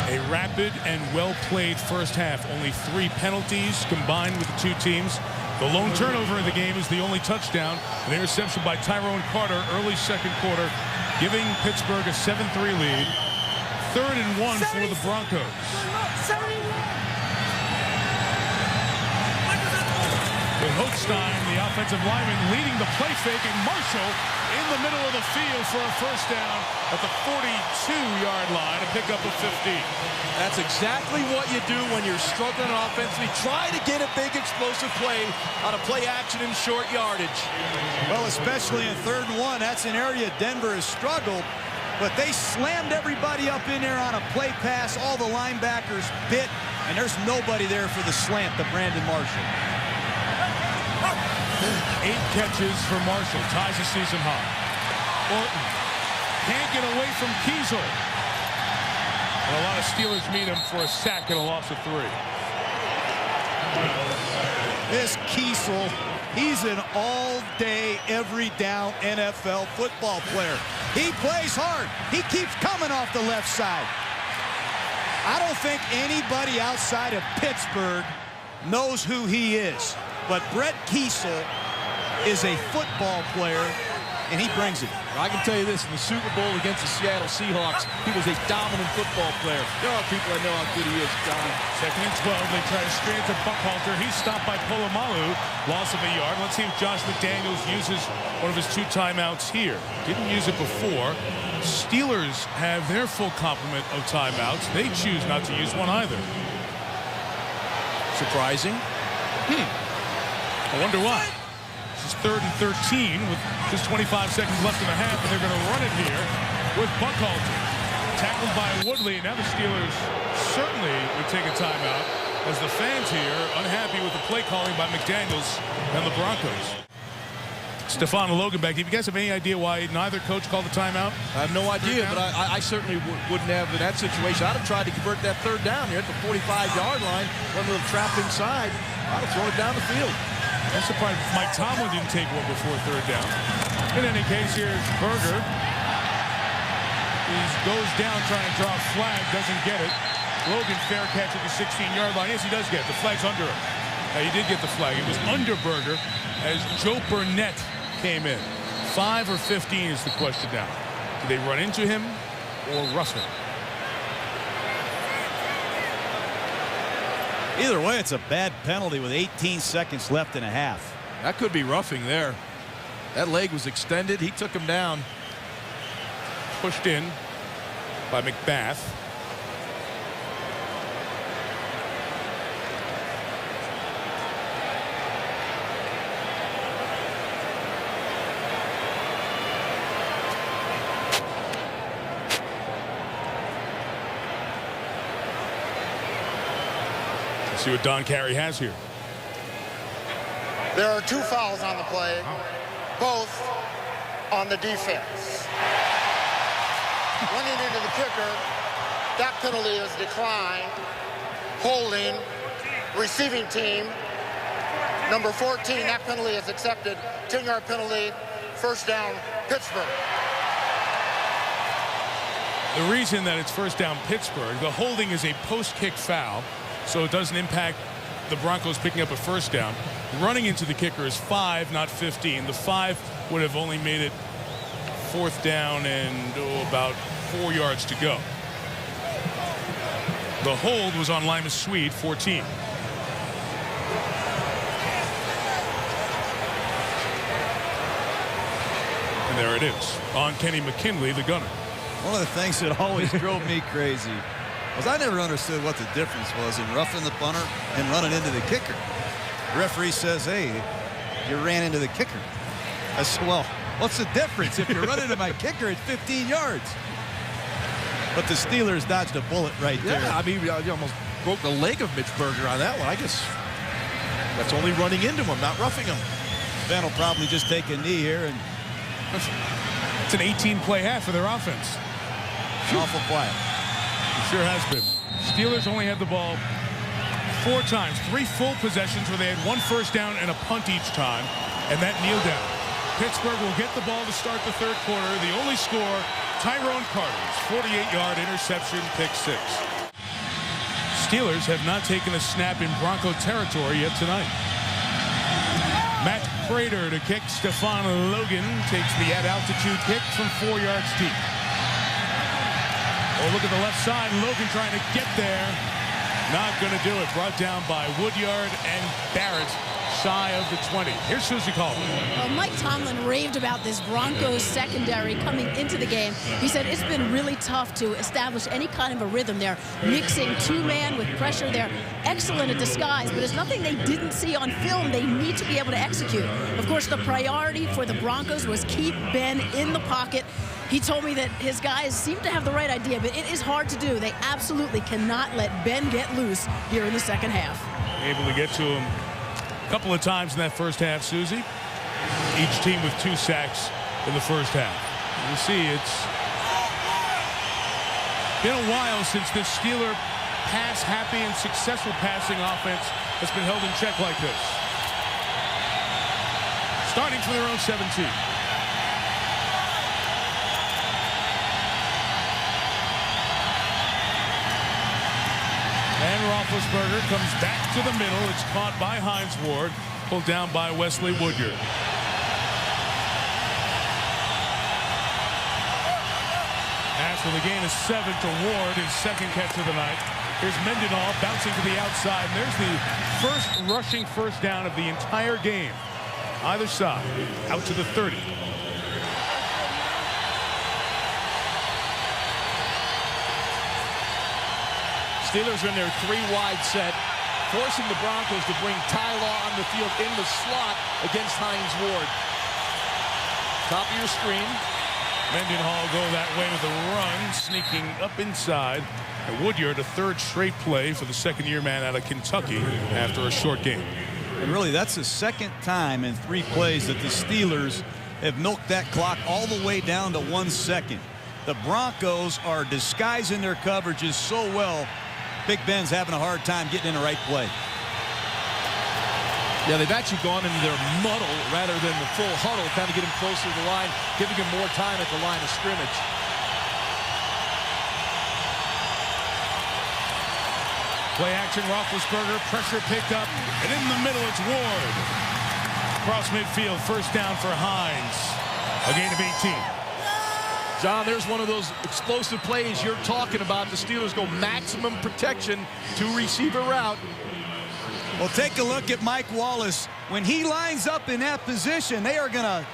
A rapid and well-played first half. Only 3 penalties combined with the 2 teams. The lone turnover in the game is the only touchdown. An interception by Tyrone Carter early second quarter, giving Pittsburgh a 7-3 lead. 3rd and 1 for the Broncos. With Holstein, the offensive lineman, leading the play fake, and Marshall in the middle of the field for a first down at the 42-yard line, a pickup of 15. That's exactly what you do when you're struggling offensively. Try to get a big explosive play on a play action in short yardage. Well, especially in 3rd and 1, that's an area Denver has struggled, but they slammed everybody up in there on a play pass. All the linebackers bit, and there's nobody there for the slant to Brandon Marshall. 8 catches for Marshall, ties the season high. Orton can't get away from Kiesel. And a lot of Steelers meet him for a sack and a loss of 3. This Kiesel, he's an all-day, every-down NFL football player. He plays hard. He keeps coming off the left side. I don't think anybody outside of Pittsburgh knows who he is. But Brett Kiesel is a football player, and he brings it. I can tell you this, in the Super Bowl against the Seattle Seahawks, he was a dominant football player. There are people that know how good he is, John. 2nd and 12, they try to straight to Buckhalter. He's stopped by Polamalu, loss of a yard. Let's see if Josh McDaniels uses one of his 2 timeouts here. Didn't use it before. Steelers have their full complement of timeouts. They choose not to use one either. Surprising. I wonder why. This is 3rd and 13 with just 25 seconds left in the half, and they're going to run it here with Buckhalter. Tackled by Woodley, and now the Steelers certainly would take a timeout as the fans here unhappy with the play calling by McDaniels and the Broncos. Stefan and Logan back. Do you guys have any idea why neither coach called the timeout? I have no idea, but I certainly wouldn't have in that situation. I'd have tried to convert that 3rd down here at the 45-yard line, run a little trap inside. I'd have thrown it down the field. I'm surprised Mike Tomlin didn't take one before 3rd down. In any case, here's Berger. He goes down trying to draw a flag, doesn't get it. Logan fair catch at the 16-yard line. Yes, he does get it. The flag's under him. He did get the flag. It was under Berger as Joe Burnett came in. 5 or 15 is the question now. Do they run into him or rough him? Either way, it's a bad penalty with 18 seconds left in a half. That could be roughing there. That leg was extended. He took him down. pushed in by McBath. Let's see what Don Carey has here. There are 2 fouls on the play, both on the defense. Running into the kicker, that penalty is declined. Holding, receiving team, number 14, that penalty is accepted. 10-yard penalty, first down, Pittsburgh. The reason that it's first down Pittsburgh, the holding is a post-kick foul, so it doesn't impact the Broncos picking up a first down. Running into the kicker is 5, not 15. The 5 would have only made it fourth down and about 4 yards to go. The hold was on Limas Swede, 14. And there it is on Kenny McKinley, the gunner. One of the things that always drove me crazy was I never understood what the difference was in roughing the punter and running into the kicker. The referee says, hey, you ran into the kicker. I said, well, what's the difference? If you run into my kicker, it's 15 yards. But the Steelers dodged a bullet right there. Yeah, I mean, you almost broke the leg of Mitch Berger on that one. I guess that's only running into him, not roughing him. Ben will probably just take a knee here, and it's an 18-play half for their offense. awful quiet. It sure has been. Steelers only had the ball 4 times, 3 full possessions where they had 1 first down and a punt each time, and that kneel down. Pittsburgh will get the ball to start the third quarter. The only score, Tyrone Carter's 48-yard interception, pick 6. Steelers have not taken a snap in Bronco territory yet tonight. Matt Prater to kick. Stephon Logan takes the at-altitude kick from 4 yards deep. Oh, look at the left side. Logan trying to get there. Not going to do it. Brought down by Woodyard and Barrett, shy of the 20. Here's Susie Calvin. Well, Mike Tomlin raved about this Broncos secondary coming into the game. He said it's been really tough to establish any kind of a rhythm there, mixing 2-man with pressure. They're excellent at disguise, but it's nothing they didn't see on film. They need to be able to execute. Of course, the priority for the Broncos was keep Ben in the pocket. He told me that his guys seem to have the right idea, but it is hard to do. They absolutely cannot let Ben get loose here in the second half. Able to get to him a couple of times in that first half, Susie. Each team with 2 sacks in the first half. You see, it's been a while since this Steeler pass-happy and successful passing offense has been held in check like this. Starting from their own 17. And Roethlisberger comes back to the middle. It's caught by Hines Ward, pulled down by Wesley Woodyard. After the gain is 7 to Ward, his second catch of the night. Here's Mendenhall bouncing to the outside. And there's the first rushing first down of the entire game. Either side, out to the 30. Steelers are in their 3-wide set, forcing the Broncos to bring Ty Law on the field in the slot against Hines Ward. Top of your screen. Mendenhall go that way with a run, sneaking up inside. And Woodyard, a 3rd straight play for the second-year man out of Kentucky after a short game. And really, that's the 2nd time in 3 plays that the Steelers have milked that clock all the way down to 1 second. The Broncos are disguising their coverages so well. Big Ben's having a hard time getting in the right play. Yeah, they've actually gone into their muddle rather than the full huddle, kind of get him closer to the line, giving him more time at the line of scrimmage. Play action, Roethlisberger, pressure picked up, and in the middle it's Ward. Across midfield, first down for Hines. A gain of 18. John, there's one of those explosive plays you're talking about. The Steelers go maximum protection to receiver route. Well, take a look at Mike Wallace. When he lines up in that position, they are going to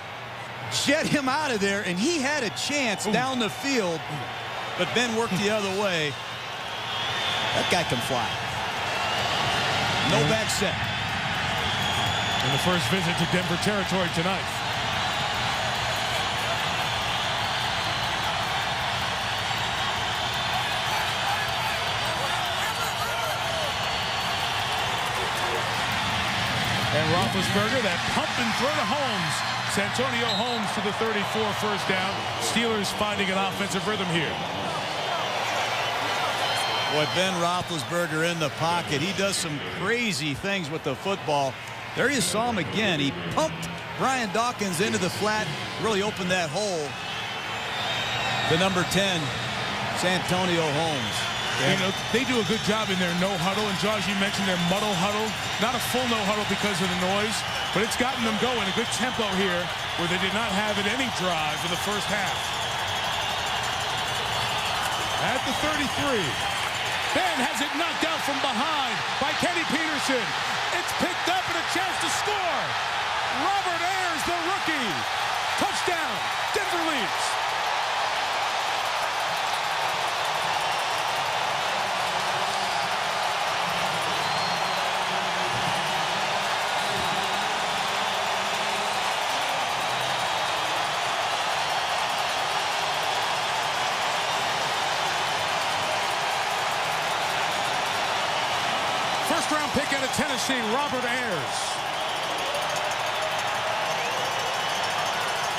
jet him out of there, and he had a chance down the field, but Ben worked the other way. That guy can fly. No back set. In the first visit to Denver territory tonight. And Roethlisberger, that pump and throw to Holmes. Santonio Holmes to the 34, first down. Steelers finding an offensive rhythm here. Boy, Ben Roethlisberger in the pocket. He does some crazy things with the football. There you saw him again. He pumped Brian Dawkins into the flat, really opened that hole. The number 10, Santonio Holmes. Yeah. You know, they do a good job in their no huddle. And Josh, you mentioned their muddle huddle. Not a full no huddle because of the noise, but it's gotten them going. A good tempo here where they did not have it any drive in the first half. At the 33. Ben has it knocked out from behind by Kenny Peterson. It's picked up and a chance to score. Robert Ayers, the rookie. Touchdown. Denver leads. First-round pick out of Tennessee, Robert Ayers.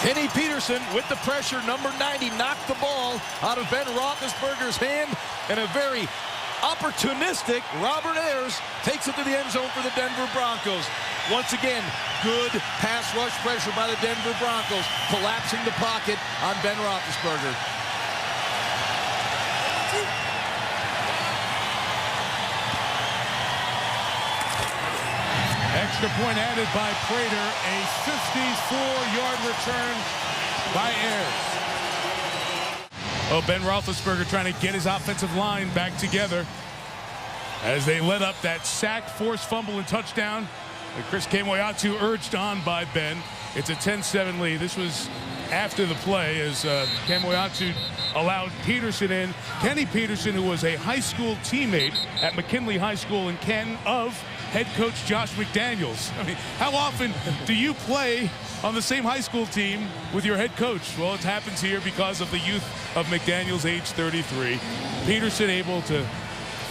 Kenny Peterson with the pressure, number 90, knocked the ball out of Ben Roethlisberger's hand, and a very opportunistic Robert Ayers takes it to the end zone for the Denver Broncos. Once again, good pass rush pressure by the Denver Broncos, collapsing the pocket on Ben Roethlisberger. Extra point added by Prater. A 54-yard return by Ayers. Oh, Ben Roethlisberger trying to get his offensive line back together as they let up that sack, forced fumble, and touchdown. And Chris Kemoeatu urged on by Ben. It's a 10-7 lead. This was after the play as Kemoeatu allowed Peterson in. Kenny Peterson, who was a high school teammate at McKinley High School in Canton of head coach Josh McDaniels. I mean, how often do you play on the same high school team with your head coach? Well, it happens here because of the youth of McDaniels, age 33. Peterson able to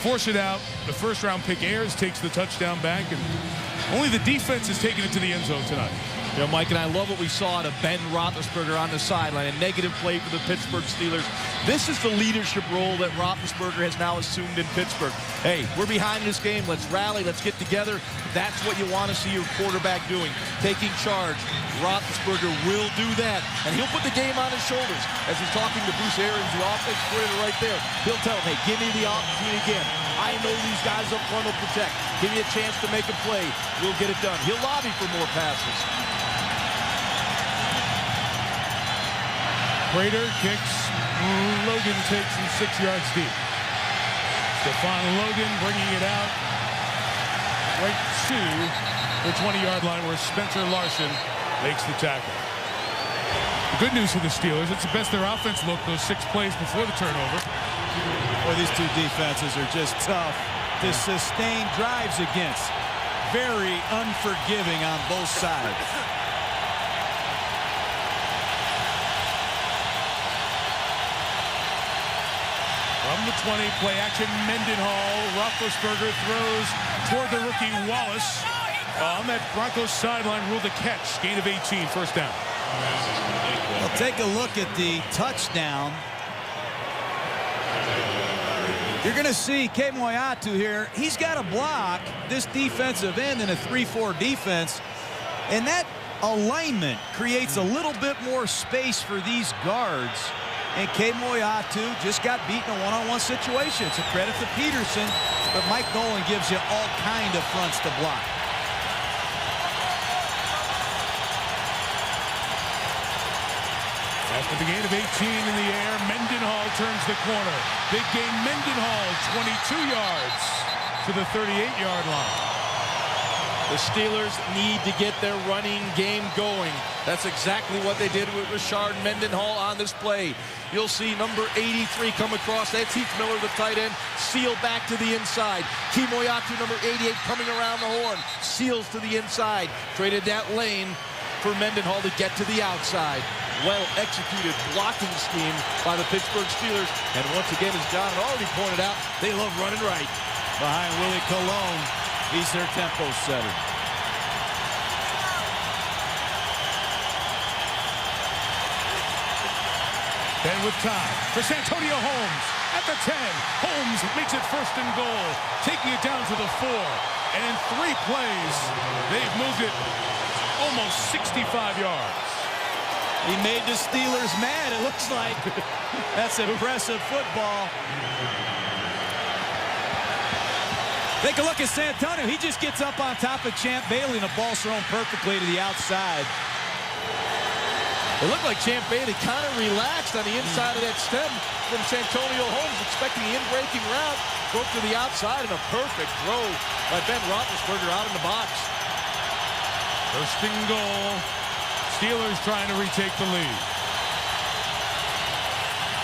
force it out. The first-round pick Ayers takes the touchdown back, and only the defense is taking it to the end zone tonight. You know, Mike, and I love what we saw out of Ben Roethlisberger on the sideline. A negative play for the Pittsburgh Steelers. This is the leadership role that Roethlisberger has now assumed in Pittsburgh. Hey, we're behind this game. Let's rally. Let's get together. That's what you want to see your quarterback doing, taking charge. Roethlisberger will do that, and he'll put the game on his shoulders. As he's talking to Bruce Arians, the offense coordinator right there, he'll tell him, hey, give me the opportunity again. I know these guys up front will protect. Give me a chance to make a play. We'll get it done. He'll lobby for more passes. Prater kicks. Logan takes him 6 yards deep. Stephon Logan bringing it out right to the 20-yard line where Spencer Larson makes the tackle. The good news for the Steelers, it's the best their offense looked those 6 plays before the turnover. Boy, these two defenses are just tough to sustain drives against. Very unforgiving on both sides. From the 20, play action, Mendenhall. Roethlisberger throws toward the rookie Wallace. On that Broncos sideline, ruled a catch. Gain of 18, first down. Well, take a look at the touchdown. You're going to see Kemoeatu here. He's got to block this defensive end in a 3-4 defense. And that alignment creates a little bit more space for these guards. And Kemoeatu just got beaten in a one-on-one situation. It's a credit to Peterson, but Mike Nolan gives you all kind of fronts to block. After the gain of 18 in the air, Mendenhall turns the corner. Big gain, Mendenhall, 22 yards to the 38-yard line. The Steelers need to get their running game going. That's exactly what they did with Rashard Mendenhall on this play. You'll see number 83 come across. That's Heath Miller, the tight end. Seal back to the inside. Kimoyatu, number 88, coming around the horn. Seals to the inside. Created that lane for Mendenhall to get to the outside. Well-executed blocking scheme by the Pittsburgh Steelers. And once again, as John had already pointed out, they love running right. Behind Willie Colon, he's their tempo setter. Then with time for Santonio Holmes at the 10. Holmes makes it 1st and goal, taking it down to the 4. And in 3 plays, they've moved it almost 65 yards. He made the Steelers mad, it looks like. That's impressive football. Take a look at Santonio. He just gets up on top of Champ Bailey, and the ball's thrown perfectly to the outside. It looked like Champ Bailey kind of relaxed on the inside of that stem from Santonio Holmes, expecting the in-breaking route. Broke to the outside, and a perfect throw by Ben Roethlisberger out in the box. 1st and goal. Steelers trying to retake the lead.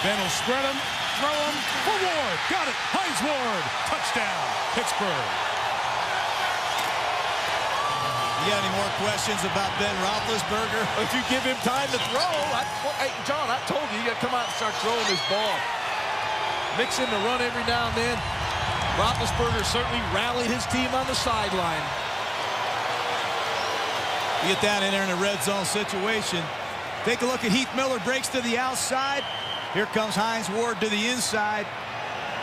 Ben will spread him, throw him for Ward. Got it. Hines Ward. Touchdown, Pittsburgh. You got any more questions about Ben Roethlisberger? If you give him time to throw, hey, John, I told you, you got to come out and start throwing this ball. Mix in the run every now and then. Roethlisberger certainly rallied his team on the sideline. You get down in there in a red zone situation. Take a look at Heath Miller, breaks to the outside. Here comes Hines Ward to the inside.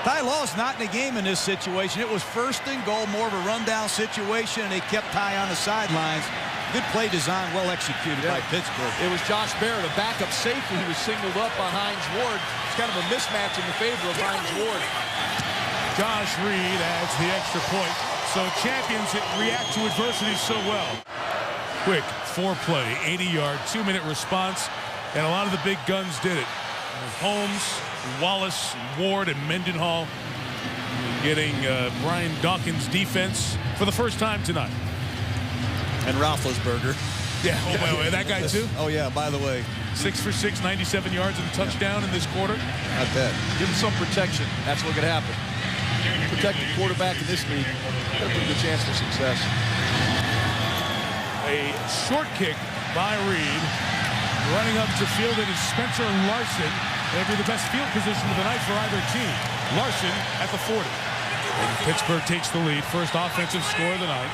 Ty Law's not in the game in this situation. It was 1st and goal, more of a rundown situation, and they kept Ty on the sidelines. Good play design, well executed by Pittsburgh. It was Josh Barrett, a backup safety, who was singled up on Hines Ward. It's kind of a mismatch in the favor of Hines Ward. Josh Reed adds the extra point. So champions that react to adversity so well. Quick 4-play, 80-yard, 2-minute response, and a lot of the big guns did it. Holmes, Wallace, Ward, and Mendenhall getting Brian Dawkins' defense for the first time tonight. And Roethlisberger. Yeah, oh, well, that guy too? Oh, yeah, by the way. 6 for 6, 97 yards and a touchdown in this quarter. Not bad. Give him some protection. That's what could happen. Protect the quarterback in this league. Got a pretty good chance for success. A short kick by Reed. Running up to field, it is Spencer Larson. That'll be the best field position of the night for either team. Larson at the 40. And Pittsburgh takes the lead. First offensive score of the night.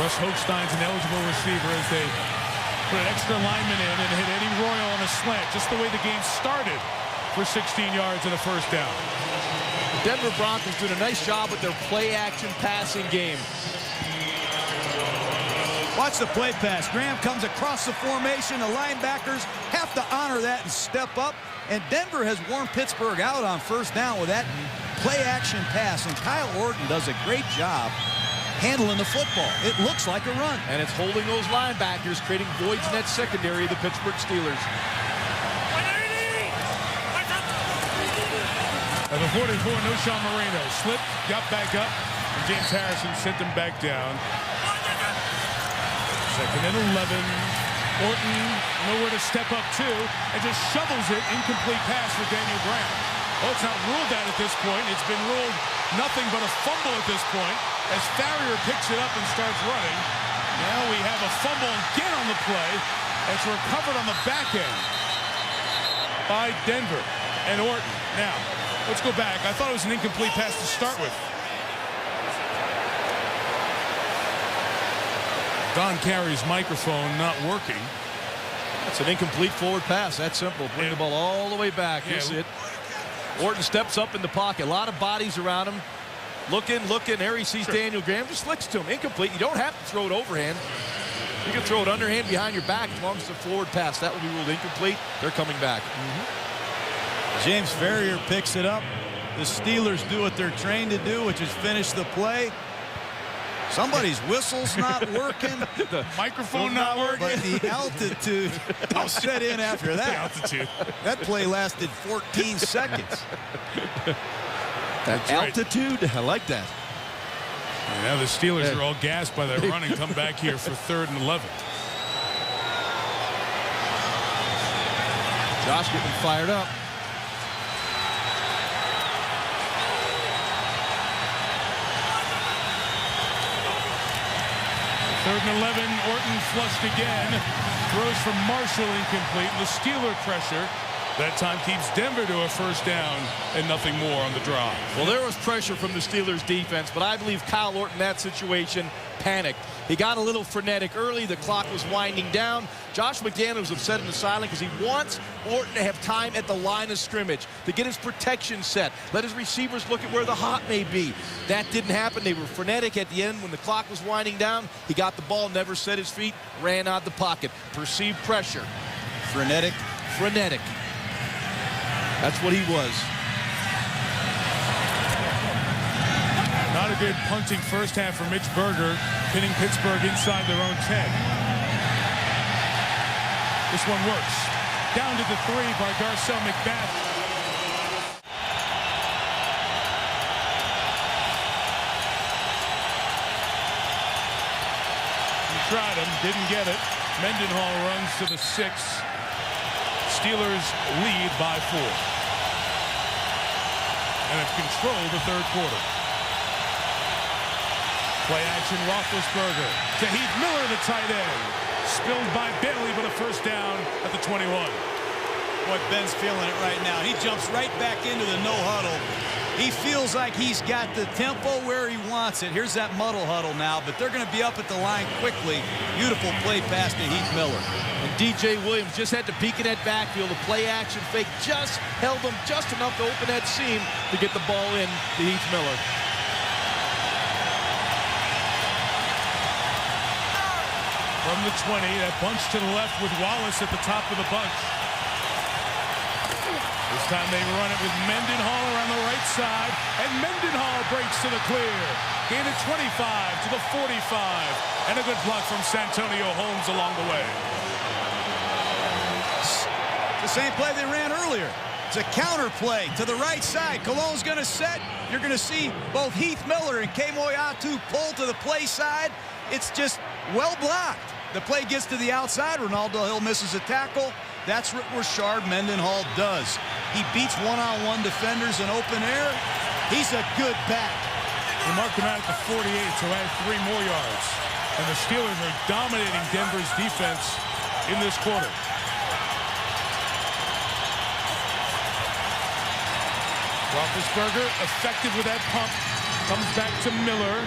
Russ Hochstein's an eligible receiver as they put an extra lineman in and hit Eddie Royal on a slant. Just the way the game started for 16 yards and a 1st down. The Denver Broncos doing a nice job with their play-action passing game. Watch the play pass. Graham comes across the formation. The linebackers have to honor that and step up. And Denver has worn Pittsburgh out on 1st down with that play-action pass. And Kyle Orton does a great job handling the football. It looks like a run. And it's holding those linebackers, creating voids in that secondary of the Pittsburgh Steelers. At the 44, Noshawn Moreno slipped, got back up, and James Harrison sent him back down. 2nd and 11. Orton nowhere to step up to, and just shovels it. Incomplete pass for Daniel Graham. Oh, it's not ruled that at this point. It's been ruled nothing but a fumble at this point as Farrier picks it up and starts running. Now we have a fumble again on the play. It's recovered on the back end by Denver and Orton. Now, let's go back. I thought it was an incomplete pass to start with. Don Carey's microphone not working. That's an incomplete forward pass. That's simple. Bring the ball all the way back. That's it. Orton steps up in the pocket. A lot of bodies around him. Looking. There he sees Daniel Graham. Just flicks to him. Incomplete. You don't have to throw it overhand. You can throw it underhand behind your back as long as it's a forward pass. That will be ruled incomplete. They're coming back. James Farrier picks it up. The Steelers do what they're trained to do, which is finish the play. Somebody's whistle's not working. The microphone not working. But the altitude set in after that. The altitude. That play lasted 14 seconds. That altitude, I like that. And now the Steelers are all gassed by that run and come back here for 3rd and 11. Josh getting fired up. Third and 11, Orton flushed again. Throws from Marshall incomplete. The Steeler pressure that time keeps Denver to a 1st down and nothing more on the drive. Well, there was pressure from the Steelers defense, but I believe Kyle Orton in that situation panicked. He got a little frenetic early. The clock was winding down. Josh McDaniels was upset in the sideline because he wants Orton to have time at the line of scrimmage to get his protection set. Let his receivers look at where the hot may be. That didn't happen. They were frenetic at the end when the clock was winding down. He got the ball, never set his feet, ran out the pocket. Perceived pressure. Frenetic. Frenetic. That's what he was. Not a good punting first half for Mitch Berger, pinning Pittsburgh inside their own 10. This one works. Down to the 3 by Garcelle McBath. He tried him, didn't get it. Mendenhall runs to the 6. Steelers lead by 4. And have controlled the 3rd quarter. Play action, Roethlisberger to Heath Miller, the tight end. Spilled by Bailey, but a 1st down at the 21. Boy, Ben's feeling it right now. He jumps right back into the no huddle. He feels like he's got the tempo where he wants it. Here's that muddle huddle now, but they're going to be up at the line quickly. Beautiful play pass to Heath Miller. And DJ Williams just had to peek in that backfield. The play action fake just held him just enough to open that seam to get the ball in to Heath Miller. From the 20, that bunch to the left with Wallace at the top of the bunch. This time they run it with Mendenhall around the right side, and Mendenhall breaks to the clear. Gain of 25 to the 45, and a good block from Santonio Holmes along the way. The same play they ran earlier. It's a counter play to the right side. Cologne's going to set. You're going to see both Heath Miller and Kemoeatu pull to the play side. It's just well blocked. The play gets to the outside. Ronaldo Hill misses a tackle. That's what Rashard Mendenhall does. He beats one-on-one defenders in open air. He's a good back. They marked him out at the 48, so add 3 more yards. And the Steelers are dominating Denver's defense in this quarter. Roethlisberger, effective with that pump, comes back to Miller.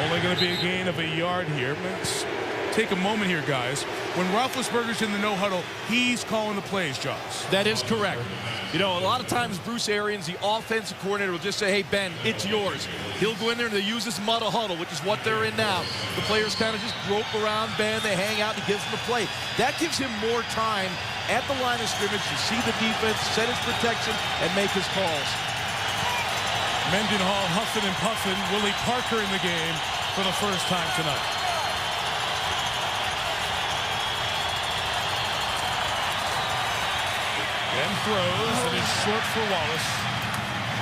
Only going to be a gain of a yard here. Let's take a moment here, guys. When Roethlisberger's in the no huddle, he's calling the plays, Josh. That is correct. You know, a lot of times Bruce Arians, the offensive coordinator, will just say, hey, Ben, it's yours. He'll go in there and they use this muddle huddle, which is what they're in now. The players kind of just grope around Ben. They hang out and he gives them the play. That gives him more time at the line of scrimmage to see the defense, set his protection, and make his calls. Mendenhall huffing and puffing. Willie Parker in the game for the first time tonight. And throws, and it's short for Wallace.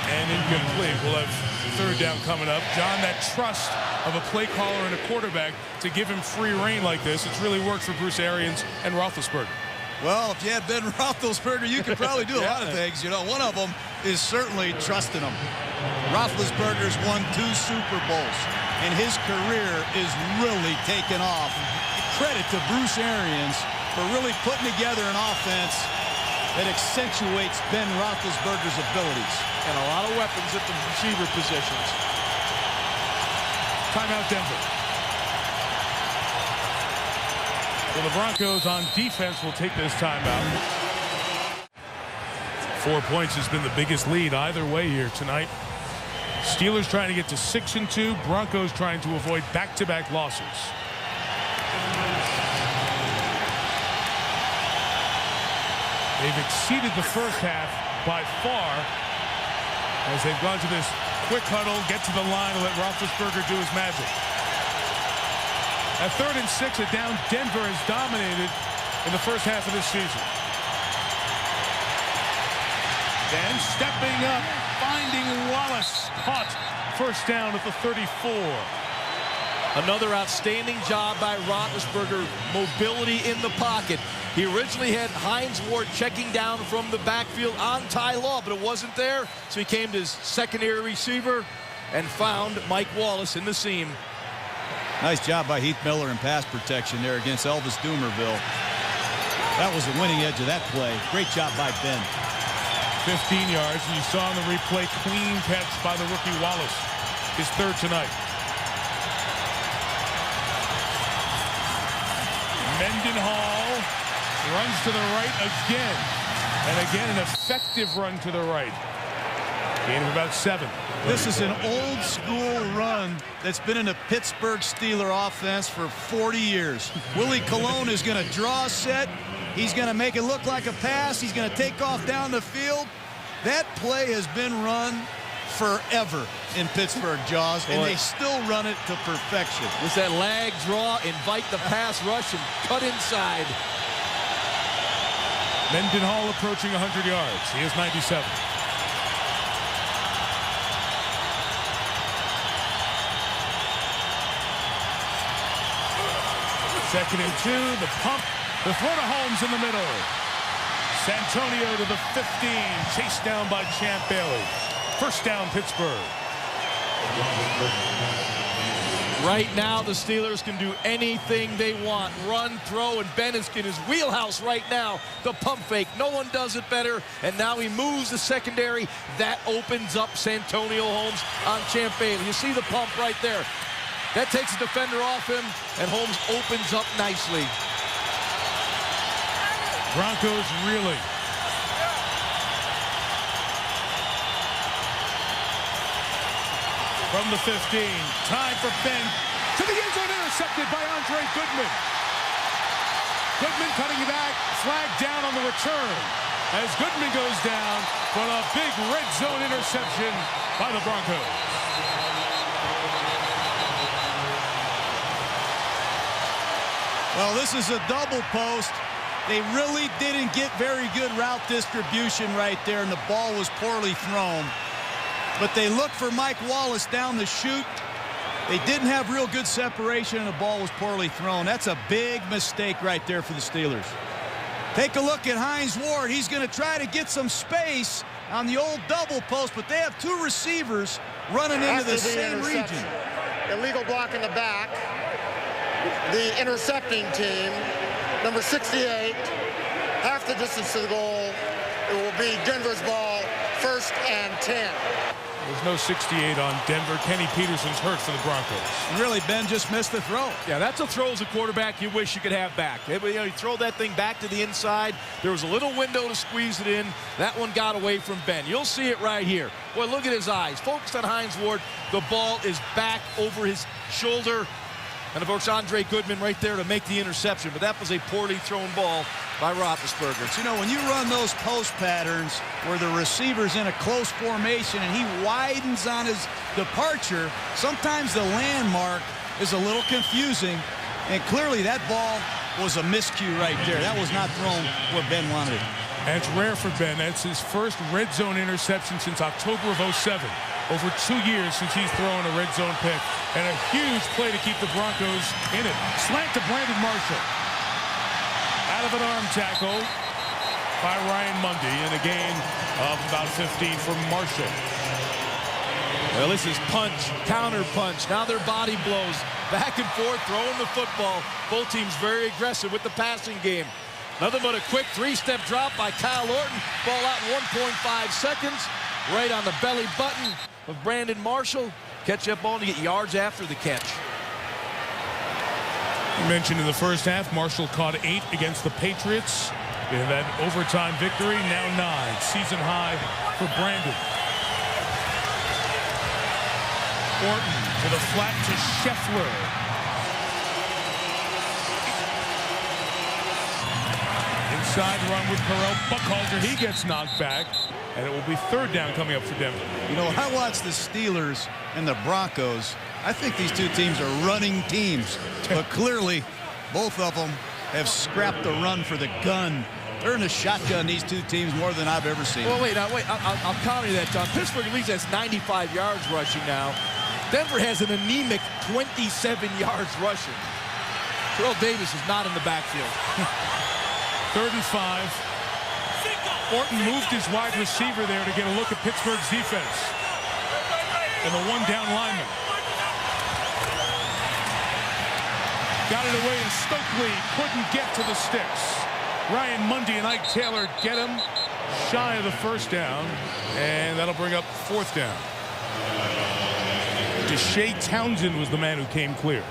And incomplete. We'll have 3rd down coming up. John, that trust of a play caller and a quarterback to give him free reign like this, it's really worked for Bruce Arians and Roethlisberger. Well, if you had Ben Roethlisberger, you could probably do a lot of things. You know, one of them is certainly trusting him. Roethlisberger's won 2 Super Bowls, and his career is really taken off. Credit to Bruce Arians for really putting together an offense that accentuates Ben Roethlisberger's abilities. And a lot of weapons at the receiver positions. Timeout, Denver. Well, the Broncos on defense will take this timeout. 4 points has been the biggest lead either way here tonight. Steelers trying to get to 6-2. Broncos trying to avoid back-to-back losses. They've exceeded the first half by far as they've gone to this quick huddle, get to the line, and let Roethlisberger do his magic. At 3rd and 6, a down Denver has dominated in the first half of this season. Then stepping up, finding Wallace, caught. 1st down at the 34. Another outstanding job by Roethlisberger, mobility in the pocket. He originally had Hines Ward checking down from the backfield on Ty Law, but it wasn't there, so he came to his secondary receiver and found Mike Wallace in the seam. Nice job by Heath Miller in pass protection there against Elvis Dumerville. That was the winning edge of that play. Great job by Ben. 15 yards, and you saw on the replay, clean catch by the rookie Wallace. His third tonight. Mendenhall runs to the right again. And again, an effective run to the right. Gain of about 7. This is an old school run that's been in the Pittsburgh Steeler offense for 40 years. Willie Colon is going to draw a set. He's going to make it look like a pass. He's going to take off down the field. That play has been run forever in Pittsburgh, Jaws, and they still run it to perfection. It's that lag draw, invite the pass rush, and cut inside. Mendenhall approaching 100 yards. He has 97. Second and 2, the pump, the throw to Holmes in the middle. Santonio to the 15, chased down by Champ Bailey. First down, Pittsburgh. Right now, the Steelers can do anything they want. Run, throw, and Ben is in his wheelhouse right now. The pump fake. No one does it better. And now he moves the secondary. That opens up Santonio Holmes on Champ Bailey. You see the pump right there. That takes a defender off him, and Holmes opens up nicely. Broncos really. From the 15, time for Ben to the end zone, intercepted by Andre Goodman. Goodman cutting back, flag down on the return as Goodman goes down for a big red zone interception by the Broncos. Well, this is a double post. They really didn't get very good route distribution right there, and the ball was poorly thrown. But they looked for Mike Wallace down the chute. They didn't have real good separation, and the ball was poorly thrown. That's a big mistake right there for the Steelers. Take a look at Hines Ward. He's going to try to get some space on the old double post, but they have 2 receivers running into the same region. Illegal block in the back. The intercepting team, number 68, half the distance to the goal. It will be Denver's ball, 1st and 10. There's no 68 on Denver. Kenny Peterson's hurt for the Broncos. And really, Ben just missed the throw. Yeah, that's a throw as a quarterback you wish you could have back. You know, you throw that thing back to the inside. There was a little window to squeeze it in. That one got away from Ben. You'll see it right here. Boy, look at his eyes. Focused on Hines Ward. The ball is back over his shoulder. And, of course, Andre Goodman right there to make the interception. But that was a poorly thrown ball by Roethlisberger. You know, when you run those post patterns where the receiver's in a close formation and he widens on his departure, sometimes the landmark is a little confusing. And clearly that ball was a miscue right there. That was not thrown where Ben wanted it. And it's rare for Ben. That's his first red zone interception since October of '07. Over 2 years since he's thrown a red zone pick. And a huge play to keep the Broncos in it. Slant to Brandon Marshall. Out of an arm tackle by Ryan Mundy, and a gain of about 15 for Marshall. Well, this is punch, counter punch. Now their body blows. Back and forth, throwing the football. Both teams very aggressive with the passing game. Nothing but a quick 3-step drop by Kyle Orton. Ball out in 1.5 seconds. Right on the belly button of Brandon Marshall. Catch that ball to get yards after the catch. You mentioned in the first half, Marshall caught 8 against the Patriots. In that overtime victory, now 9. Season high for Brandon. Orton to the flat to Scheffler. Inside run with Carell Buckhalter. He gets knocked back. And it will be 3rd down coming up for Denver. You know, I watched the Steelers and the Broncos. I think these 2 teams are running teams. But clearly, both of them have scrapped the run for the gun. They're in the shotgun, these 2 teams, more than I've ever seen. Well, wait. I'll counter that, John. Pittsburgh leads us 95 yards rushing now. Denver has an anemic 27 yards rushing. Terrell Davis is not in the backfield. 3rd and 5. Orton moved his wide receiver there to get a look at Pittsburgh's defense. And the one-down lineman. Got it away, and Stokely couldn't get to the sticks. Ryan Mundy and Ike Taylor get him shy of the 1st down, and that'll bring up 4th down. Deshae Townsend was the man who came clear.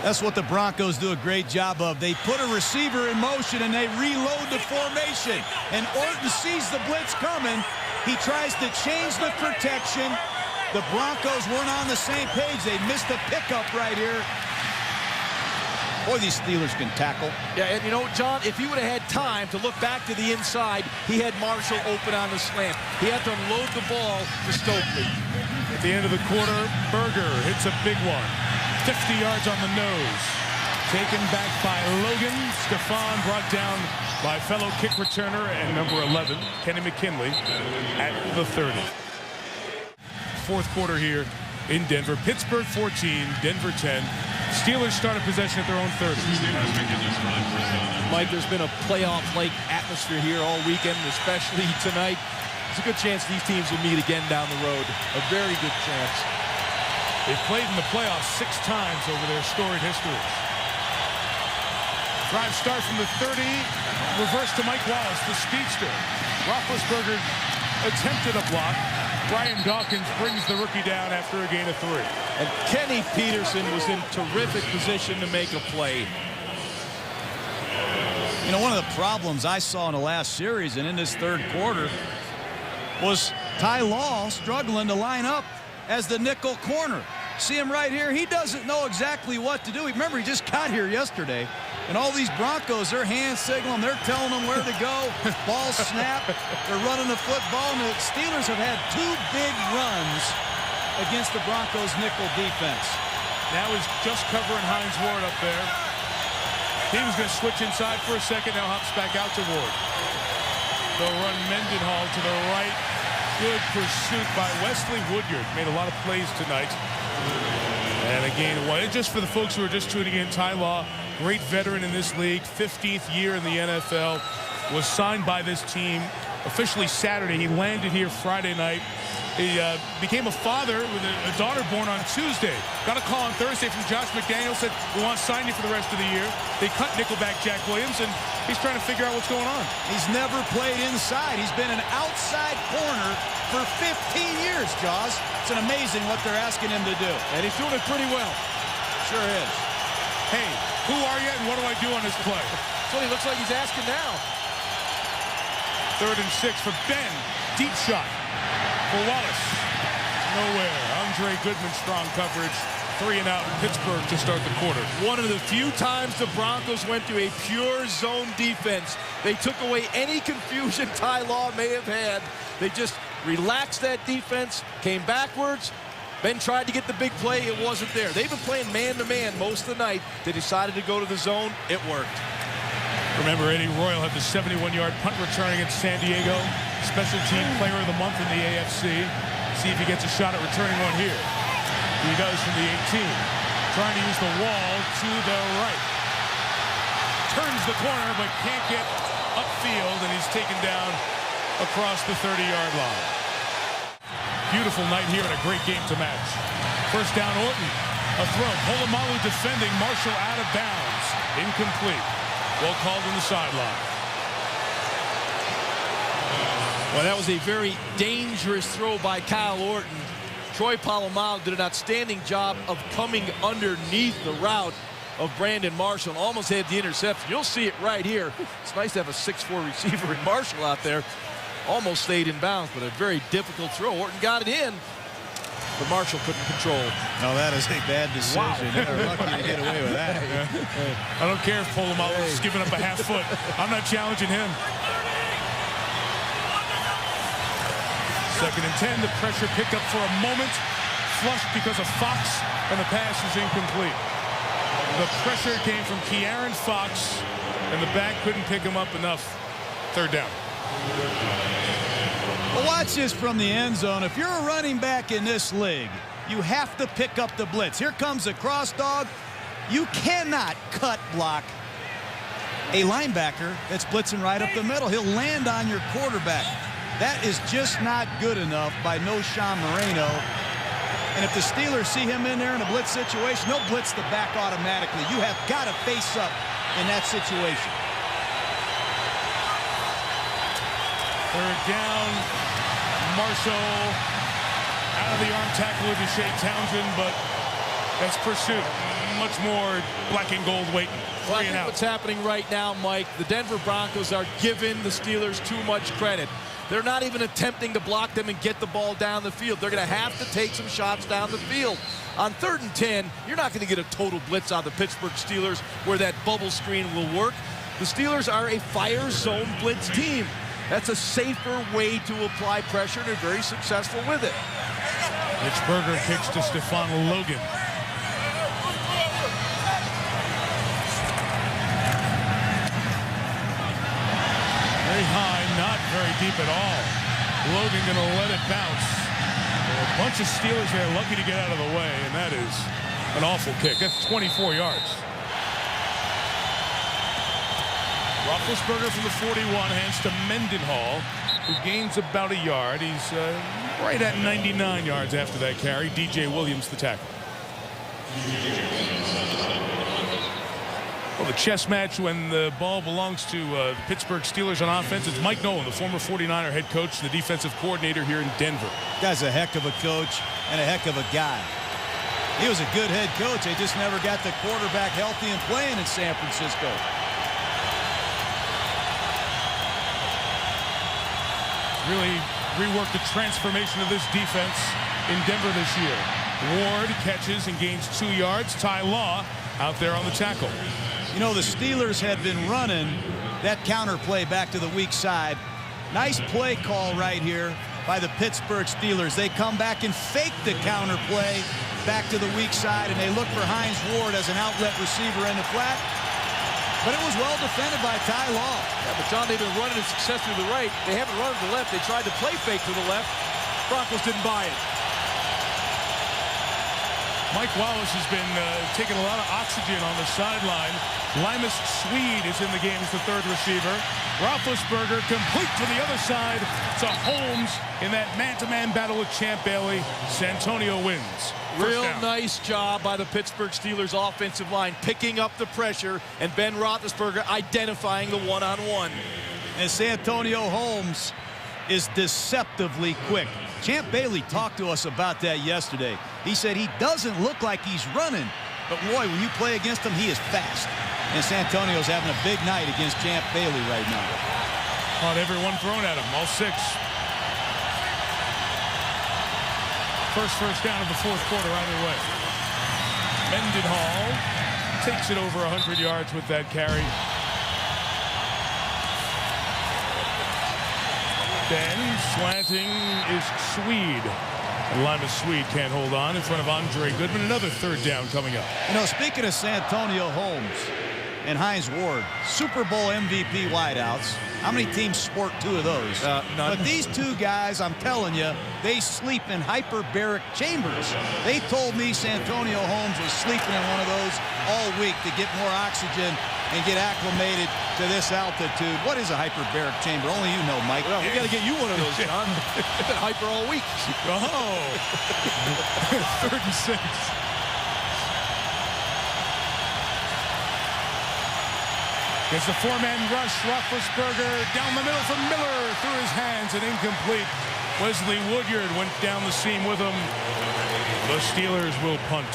That's what the Broncos do a great job of. They put a receiver in motion and they reload the formation. And Orton sees the blitz coming. He tries to change the protection. The Broncos weren't on the same page. They missed a pickup right here. Boy, these Steelers can tackle. Yeah, and you know, John, if he would have had time to look back to the inside, he had Marshall open on the slant. He had to unload the ball to Stokely. At the end of the quarter, Berger hits a big one. 50 yards on the nose. Taken back by Logan. Stephon brought down by fellow kick returner and number 11, Kenny McKinley, at the 30. 4th quarter here in Denver. Pittsburgh 14, Denver 10. Steelers started possession at their own 30. Mike, there's been a playoff-like atmosphere here all weekend, especially tonight. There's a good chance these teams will meet again down the road. A very good chance. They've played in the playoffs 6 times over their storied history. Drive start from the 30. Reverse to Mike Wallace, the speedster. Roethlisberger attempted a block. Brian Dawkins brings the rookie down after a gain of 3. And Kenny Peterson was in terrific position to make a play. You know, one of the problems I saw in the last series and in this 3rd quarter was Ty Law struggling to line up as the nickel corner. See him right here? He doesn't know exactly what to do. Remember, he just got here yesterday. And all these Broncos, they're hand signaling. They're telling them where to go. Ball snap. They're running the football. And the Steelers have had 2 big runs against the Broncos' nickel defense. Now he's just covering Hines Ward up there. He was going to switch inside for a second. Now hops back out to Ward. They'll run Mendenhall to the right. Good pursuit by Wesley Woodyard. Made a lot of plays tonight. And a gain of 1. And just for the folks who are just tuning in, Ty Law, great veteran in this league, 15th year in the NFL, was signed by this team officially Saturday. He landed here Friday night. He became a father with a daughter born on Tuesday. Got a call on Thursday from Josh McDaniel, said, we want to sign you for the rest of the year. They cut nickelback Jack Williams, and he's trying to figure out what's going on. He's never played inside. He's been an outside corner for 15 years, Jaws. It's amazing what they're asking him to do. And he's doing it pretty well. Sure is. Hey, who are you and what do I do on this play? That's what he looks like he's asking now. 3rd and 6 for Ben. Deep shot for Wallace. Nowhere. Andre Goodman, strong coverage. 3 and out in Pittsburgh to start the quarter. One of the few times the Broncos went to a pure zone defense. They took away any confusion Ty Law may have had. They just relaxed that defense, came backwards. Ben tried to get the big play. It wasn't there. They've been playing man-to-man most of the night. They decided to go to the zone. It worked. Remember, Eddie Royal had the 71-yard punt return against San Diego. Special team player of the month in the AFC. See if he gets a shot at returning one here. He does from the 18. Trying to use the wall to the right. Turns the corner, but can't get upfield, and he's taken down across the 30-yard line. Beautiful night here and a great game to match. First down, Orton. A throw. Polamalu defending. Marshall out of bounds. Incomplete. Well called on the sideline. Well, that was a very dangerous throw by Kyle Orton. Troy Polamalu did an outstanding job of coming underneath the route of Brandon Marshall. Almost had the interception. You'll see it right here. It's nice to have a 6'4" receiver in Marshall out there. Almost stayed in bounds, but a very difficult throw. Orton got it in, but Marshall couldn't control. No, that is a bad decision. Wow. They're lucky to get away with that. I don't care if Polamalu is giving up a half foot. I'm not challenging him. 2nd and 10. The pressure picked up for a moment. Flushed because of Fox, and the pass is incomplete. The pressure came from Ke'Aaron Fox, and the back couldn't pick him up enough. 3rd down. Well, watch this from the end zone. If you're a running back in this league, you have to pick up the blitz. Here comes the cross dog. You cannot cut block a linebacker that's blitzing right up the middle. He'll land on your quarterback. That is just not good enough by Sean Moreno. And if the Steelers see him in there in a blitz situation, they'll blitz the back automatically. You have got to face up in that situation. Third down. Marshall out of the arm tackle with Deshae Townsend, but that's pursuit. Much more black and gold waiting. Well, I think what's happening right now, Mike, the Denver Broncos are giving the Steelers too much credit. They're not even attempting to block them and get the ball down the field. They're going to have to take some shots down the field. On 3rd and 10, you're not going to get a total blitz on the Pittsburgh Steelers where that bubble screen will work. The Steelers are a fire zone blitz team. That's a safer way to apply pressure, and they're very successful with it. Pittsburgh kicks to Stephon Logan. Very high, not very deep at all. Logan going to let it bounce. A bunch of Steelers there lucky to get out of the way, and that is an awful kick. That's 24 yards. Roethlisberger from the 41 hands to Mendenhall, who gains about a yard. He's right at 99 yards after that carry. DJ Williams the tackle. Well, the chess match when the ball belongs to the Pittsburgh Steelers on offense. It's Mike Nolan, the former 49er head coach, the defensive coordinator here in Denver. Guy's a heck of a coach and a heck of a guy. He was a good head coach. They just never got the quarterback healthy and playing in San Francisco. Really reworked the transformation of this defense in Denver this year. Ward catches and gains 2 yards. Ty Law out there on the tackle. You know, the Steelers had been running that counter play back to the weak side. Nice play call right here by the Pittsburgh Steelers. They come back and fake the counter play back to the weak side, and they look for Hines Ward as an outlet receiver in the flat. But it was well defended by Ty Law. Yeah, but John, they've been running a success to the right. They haven't run to the left. They tried to play fake to the left. Broncos didn't buy it. Mike Wallace has been taking a lot of oxygen on the sideline. Limas Swede is in the game as the 3rd receiver. Roethlisberger complete to the other side to Holmes in that man-to-man battle with Champ Bailey. Santonio wins. Real nice job by the Pittsburgh Steelers offensive line, picking up the pressure, and Ben Roethlisberger identifying the one-on-one. And Santonio Holmes is deceptively quick. Champ Bailey talked to us about that yesterday. He said he doesn't look like he's running, but boy, when you play against him, he is fast. And Santonio's having a big night against Champ Bailey right now. Caught everyone thrown at him, all 6. First down of the 4th quarter either way. Mendenhall takes it over 100 yards with that carry. Then slanting is Swede. And Limas Swede can't hold on in front of Andre Goodman. Another 3rd down coming up. You know, speaking of Santonio Holmes and Hines Ward, Super Bowl MVP wideouts. How many teams sport 2 of those? None. But these 2 guys, I'm telling you, they sleep in hyperbaric chambers. They told me Santonio Holmes was sleeping in one of those all week to get more oxygen and get acclimated to this altitude. What is a hyperbaric chamber? Only you know, Mike. Well, we got to get you one of those, John. I've been hyper all week. Oh. 3rd and 6. It's a 4-man rush. Roethlisberger down the middle from Miller through his hands and incomplete. Wesley Woodyard went down the seam with him. The Steelers will punt.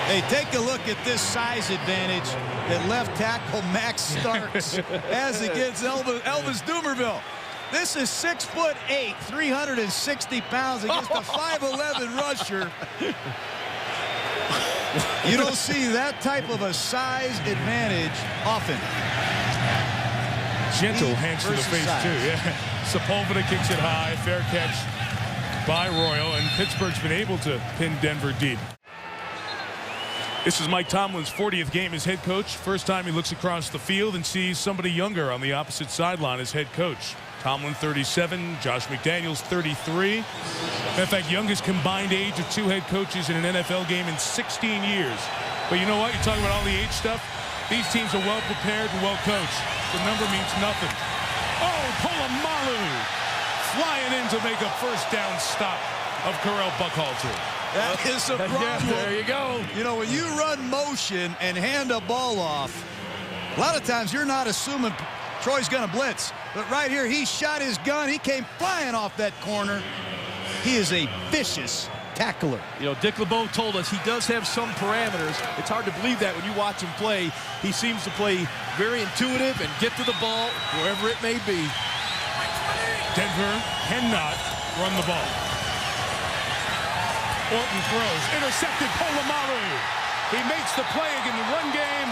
Hey, take a look at this size advantage that left tackle Max Starks has against Elvis Dumerville. This is 6'8", 360 pounds against a 5'11" rusher. You don't see that type of a size advantage often. Gentle hands to the face, too. Yeah. Sepulveda kicks it high. Fair catch by Royal. And Pittsburgh's been able to pin Denver deep. This is Mike Tomlin's 40th game as head coach. First time he looks across the field and sees somebody younger on the opposite sideline as head coach. Tomlin 37, Josh McDaniels 33. In fact, youngest combined age of 2 head coaches in an NFL game in 16 years. But you know what? You're talking about all the age stuff. These teams are well prepared and well coached. The number means nothing. Oh, Polamalu flying in to make a first down stop of Correll Buckhalter. That is a problem. Yeah, there you go. You know, when you run motion and hand a ball off, a lot of times you're not assuming Troy's going to blitz. But right here, he shot his gun. He came flying off that corner. He is a vicious tackler. You know, Dick LeBeau told us he does have some parameters. It's hard to believe that when you watch him play. He seems to play very intuitive and get to the ball wherever it may be. Denver cannot run the ball. Orton throws, intercepted Polamalu. He makes the play again in the run game,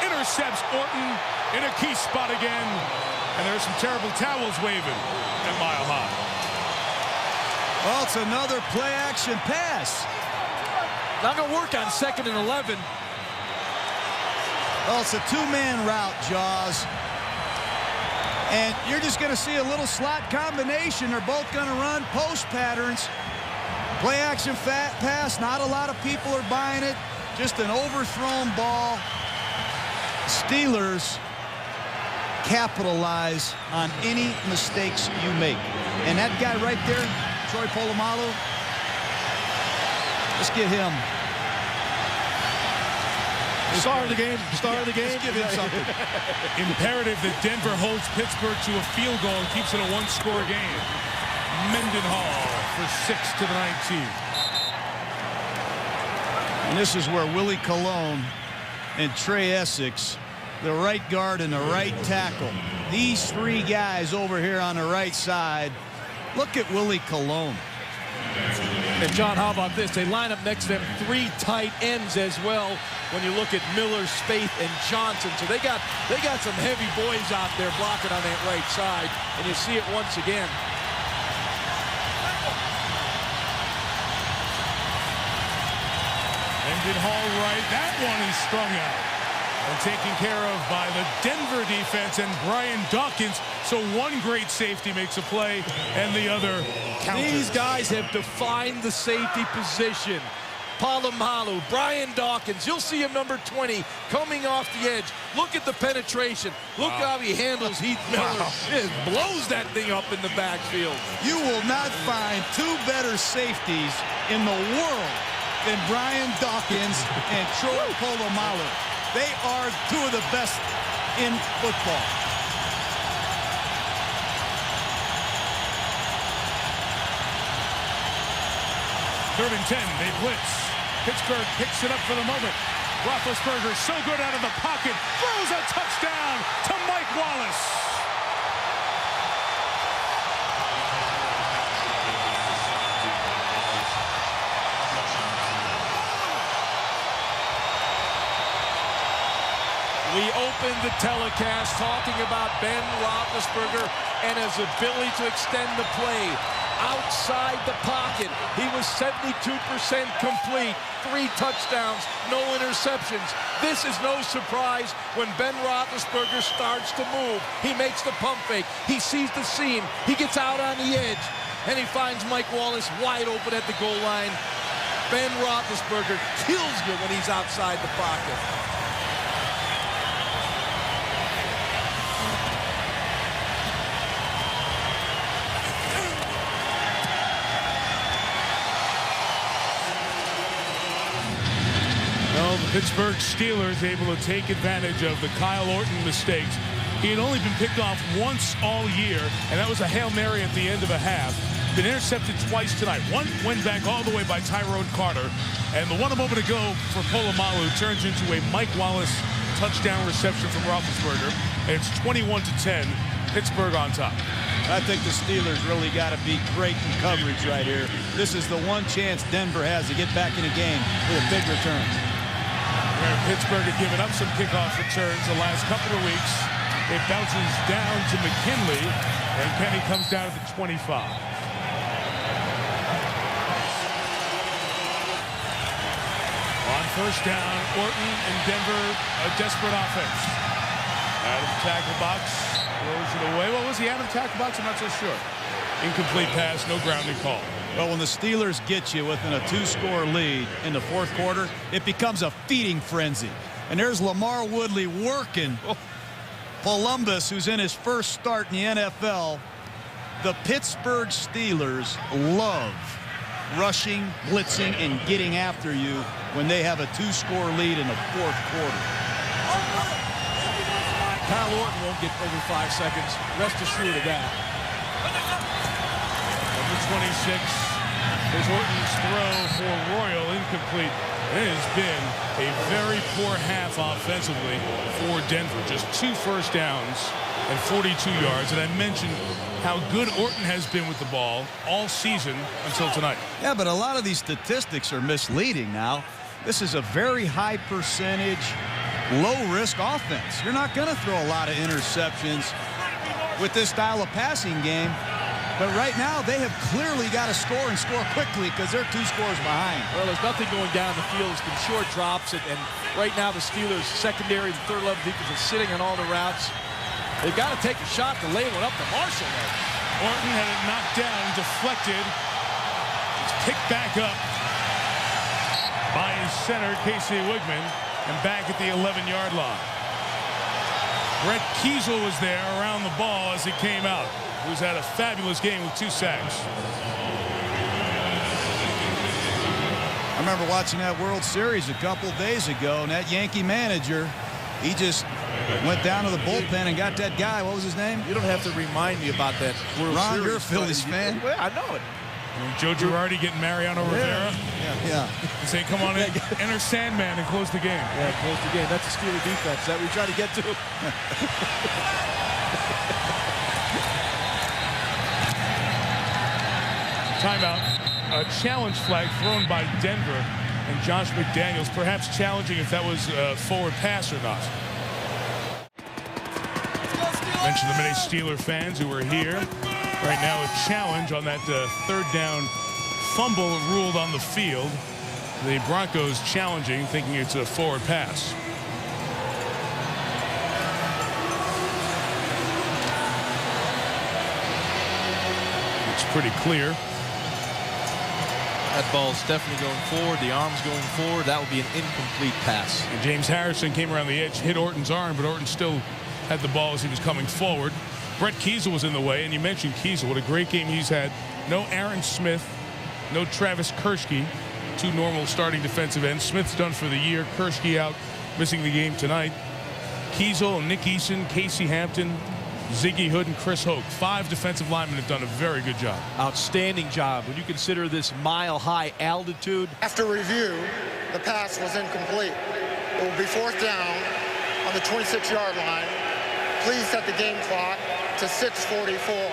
intercepts Orton in a key spot again, and there's some terrible towels waving at Mile High. Well, it's another play-action pass. Not going to work on 2nd and 11. Well, it's a 2-man route, Jaws. And you're just going to see a little slot combination. They're both going to run post patterns. Play action pass, not a lot of people are buying it. Just an overthrown ball. Steelers capitalize on any mistakes you make. And that guy right there, Troy Polamalu, let's get him. Star of the game. Star of the game. Let's give him something. Imperative that Denver holds Pittsburgh to a field goal and keeps it a 1-score game. Mendenhall for 6 to the 19. And this is where Willie Colon and Trey Essex, the right guard and the right tackle. These 3 guys over here on the right side. Look at Willie Colon. And John, how about this? They line up next to them 3 tight ends as well. When you look at Miller, Spaeth, and Johnson, so they got some heavy boys out there blocking on that right side, and you see it once again. Mendenhall right. That one is strung out and taken care of by the Denver defense and Brian Dawkins. So one great safety makes a play and the other counters. These guys have defined the safety position. Polamalu, Brian Dawkins, you'll see him number 20 coming off the edge. Look at the penetration. Look how he handles Heath Miller. Just blows that thing up in the backfield. You will not find 2 better safeties in the world than Brian Dawkins and Troy Polamalu. They are 2 of the best in football. Third and 10, they blitz. Pittsburgh picks it up for the moment. Roethlisberger so good out of the pocket, throws a touchdown to Mike Wallace. We opened the telecast talking about Ben Roethlisberger and his ability to extend the play. Outside the pocket, he was 72% complete, 3 touchdowns, no interceptions. This is no surprise when Ben Roethlisberger starts to move. He makes the pump fake, he sees the seam, he gets out on the edge, and he finds Mike Wallace wide open at the goal line. Ben Roethlisberger kills you when he's outside the pocket. Well, the Pittsburgh Steelers able to take advantage of the Kyle Orton mistakes. He had only been picked off once all year, and that was a Hail Mary at the end of a half. Been intercepted twice tonight. One went back all the way by Tyrone Carter, and the one a moment ago for Polamalu turns into a Mike Wallace touchdown reception from Roethlisberger, and it's 21-10, Pittsburgh on top. I think the Steelers really got to be great in coverage right here. This is the one chance Denver has to get back in the game with a big return. Where Pittsburgh had given up some kickoff returns the last couple of weeks. It bounces down to McKinley, and Kenny comes down at the 25. On First down, Orton and Denver, a desperate offense. Out of the tackle box, throws it away. What was he out of the tackle box? I'm not so sure. Incomplete pass, no grounding call. Well, when the Steelers get you within a 2-score lead in the fourth quarter, it becomes a feeding frenzy. And there's Lamar Woodley working Columbus, who's in his first start in the NFL. The Pittsburgh Steelers love rushing, blitzing, and getting after you when they have a 2-score lead in the fourth quarter. Kyle Orton won't get over 5 seconds. Rest assured of that. Number 26 is Orton's throw for Royal, incomplete. It has been a very poor half offensively for Denver. Just 2 first downs and 42 yards. And I mentioned how good Orton has been with the ball all season until tonight. Yeah, but a lot of these statistics are misleading now. This is a very high percentage, low-risk offense. You're not going to throw a lot of interceptions with this style of passing game. But right now, they have clearly got to score and score quickly because they're 2 scores behind. Well, there's nothing going down the field. It's been short drops. And right now, the Steelers' secondary, the third-level defense is sitting on all the routes. They've got to take a shot to lay one up to Marshall. Orton had it knocked down, deflected. It's picked back up by his center, Casey Wigman, and back at the 11-yard line. Brett Kiesel was there around the ball as it came out. Who's had a fabulous game with 2 sacks. I remember watching that World Series a couple days ago, and that Yankee manager, he just went down to the bullpen and got that guy. What was his name? You don't have to remind me about that World Ron, Series. you're a Phillies fan. Well, I know it. Joe Girardi getting Mariano Rivera. Yeah. And say, come on in, enter Sandman and close the game. Yeah, close the game. That's the Steeler defense that we try to get to. Timeout. A challenge flag thrown by Denver and Josh McDaniels. Perhaps challenging if that was a forward pass or not. Mention the many Steeler fans who were here. Right now a challenge on that third down fumble ruled on the field. The Broncos challenging, thinking it's a forward pass. It's pretty clear. That ball's definitely going forward. The arm's going forward. That would be an incomplete pass. And James Harrison came around the edge, hit Orton's arm, but Orton still had the ball as he was coming forward. Brett Kiesel was in the way, and you mentioned Kiesel. What a great game he's had. No Aaron Smith, no Travis Kershke, 2 normal starting defensive ends. Smith's done for the year. Kershke out, missing the game tonight. Kiesel, Nick Eason, Casey Hampton, Ziggy Hood, and Chris Hoke. 5 defensive linemen have done a very good job. Outstanding job. When you consider this mile-high altitude. After review, the pass was incomplete. It will be 4th down on the 26-yard line. Please set the game clock to 6:44.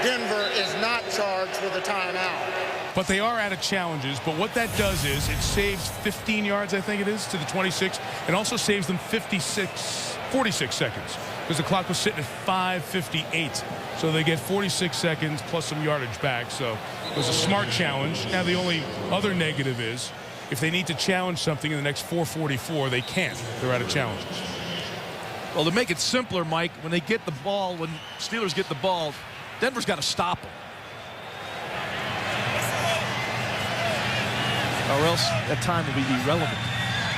Denver is not charged with a timeout. But they are out of challenges. But what that does is it saves 15 yards, I think it is, to the 26. It also saves them 46 seconds because the clock was sitting at 5:58. So they get 46 seconds plus some yardage back. So it was a smart challenge. Now the only other negative is if they need to challenge something in the next 4:44, they can't. They're out of challenges. Well, to make it simpler, Mike, when they get the ball, when Steelers get the ball, Denver's got to stop them. Or else that time will be irrelevant.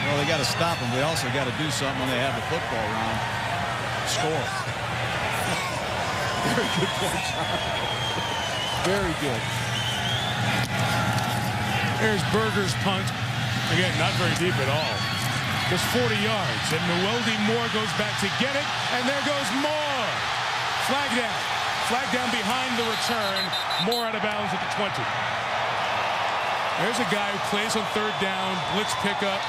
Well, they got to stop them. They also got to do something when they have the football around. Score. Very good point, John. Very good. There's Berger's punt. Again, not very deep at all. Just 40 yards. And Noeldi Moore goes back to get it. And there goes Moore. Flag down. Flag down behind the return. Moore out of bounds at the 20. There's a guy who plays on 3rd down. Blitz pickup.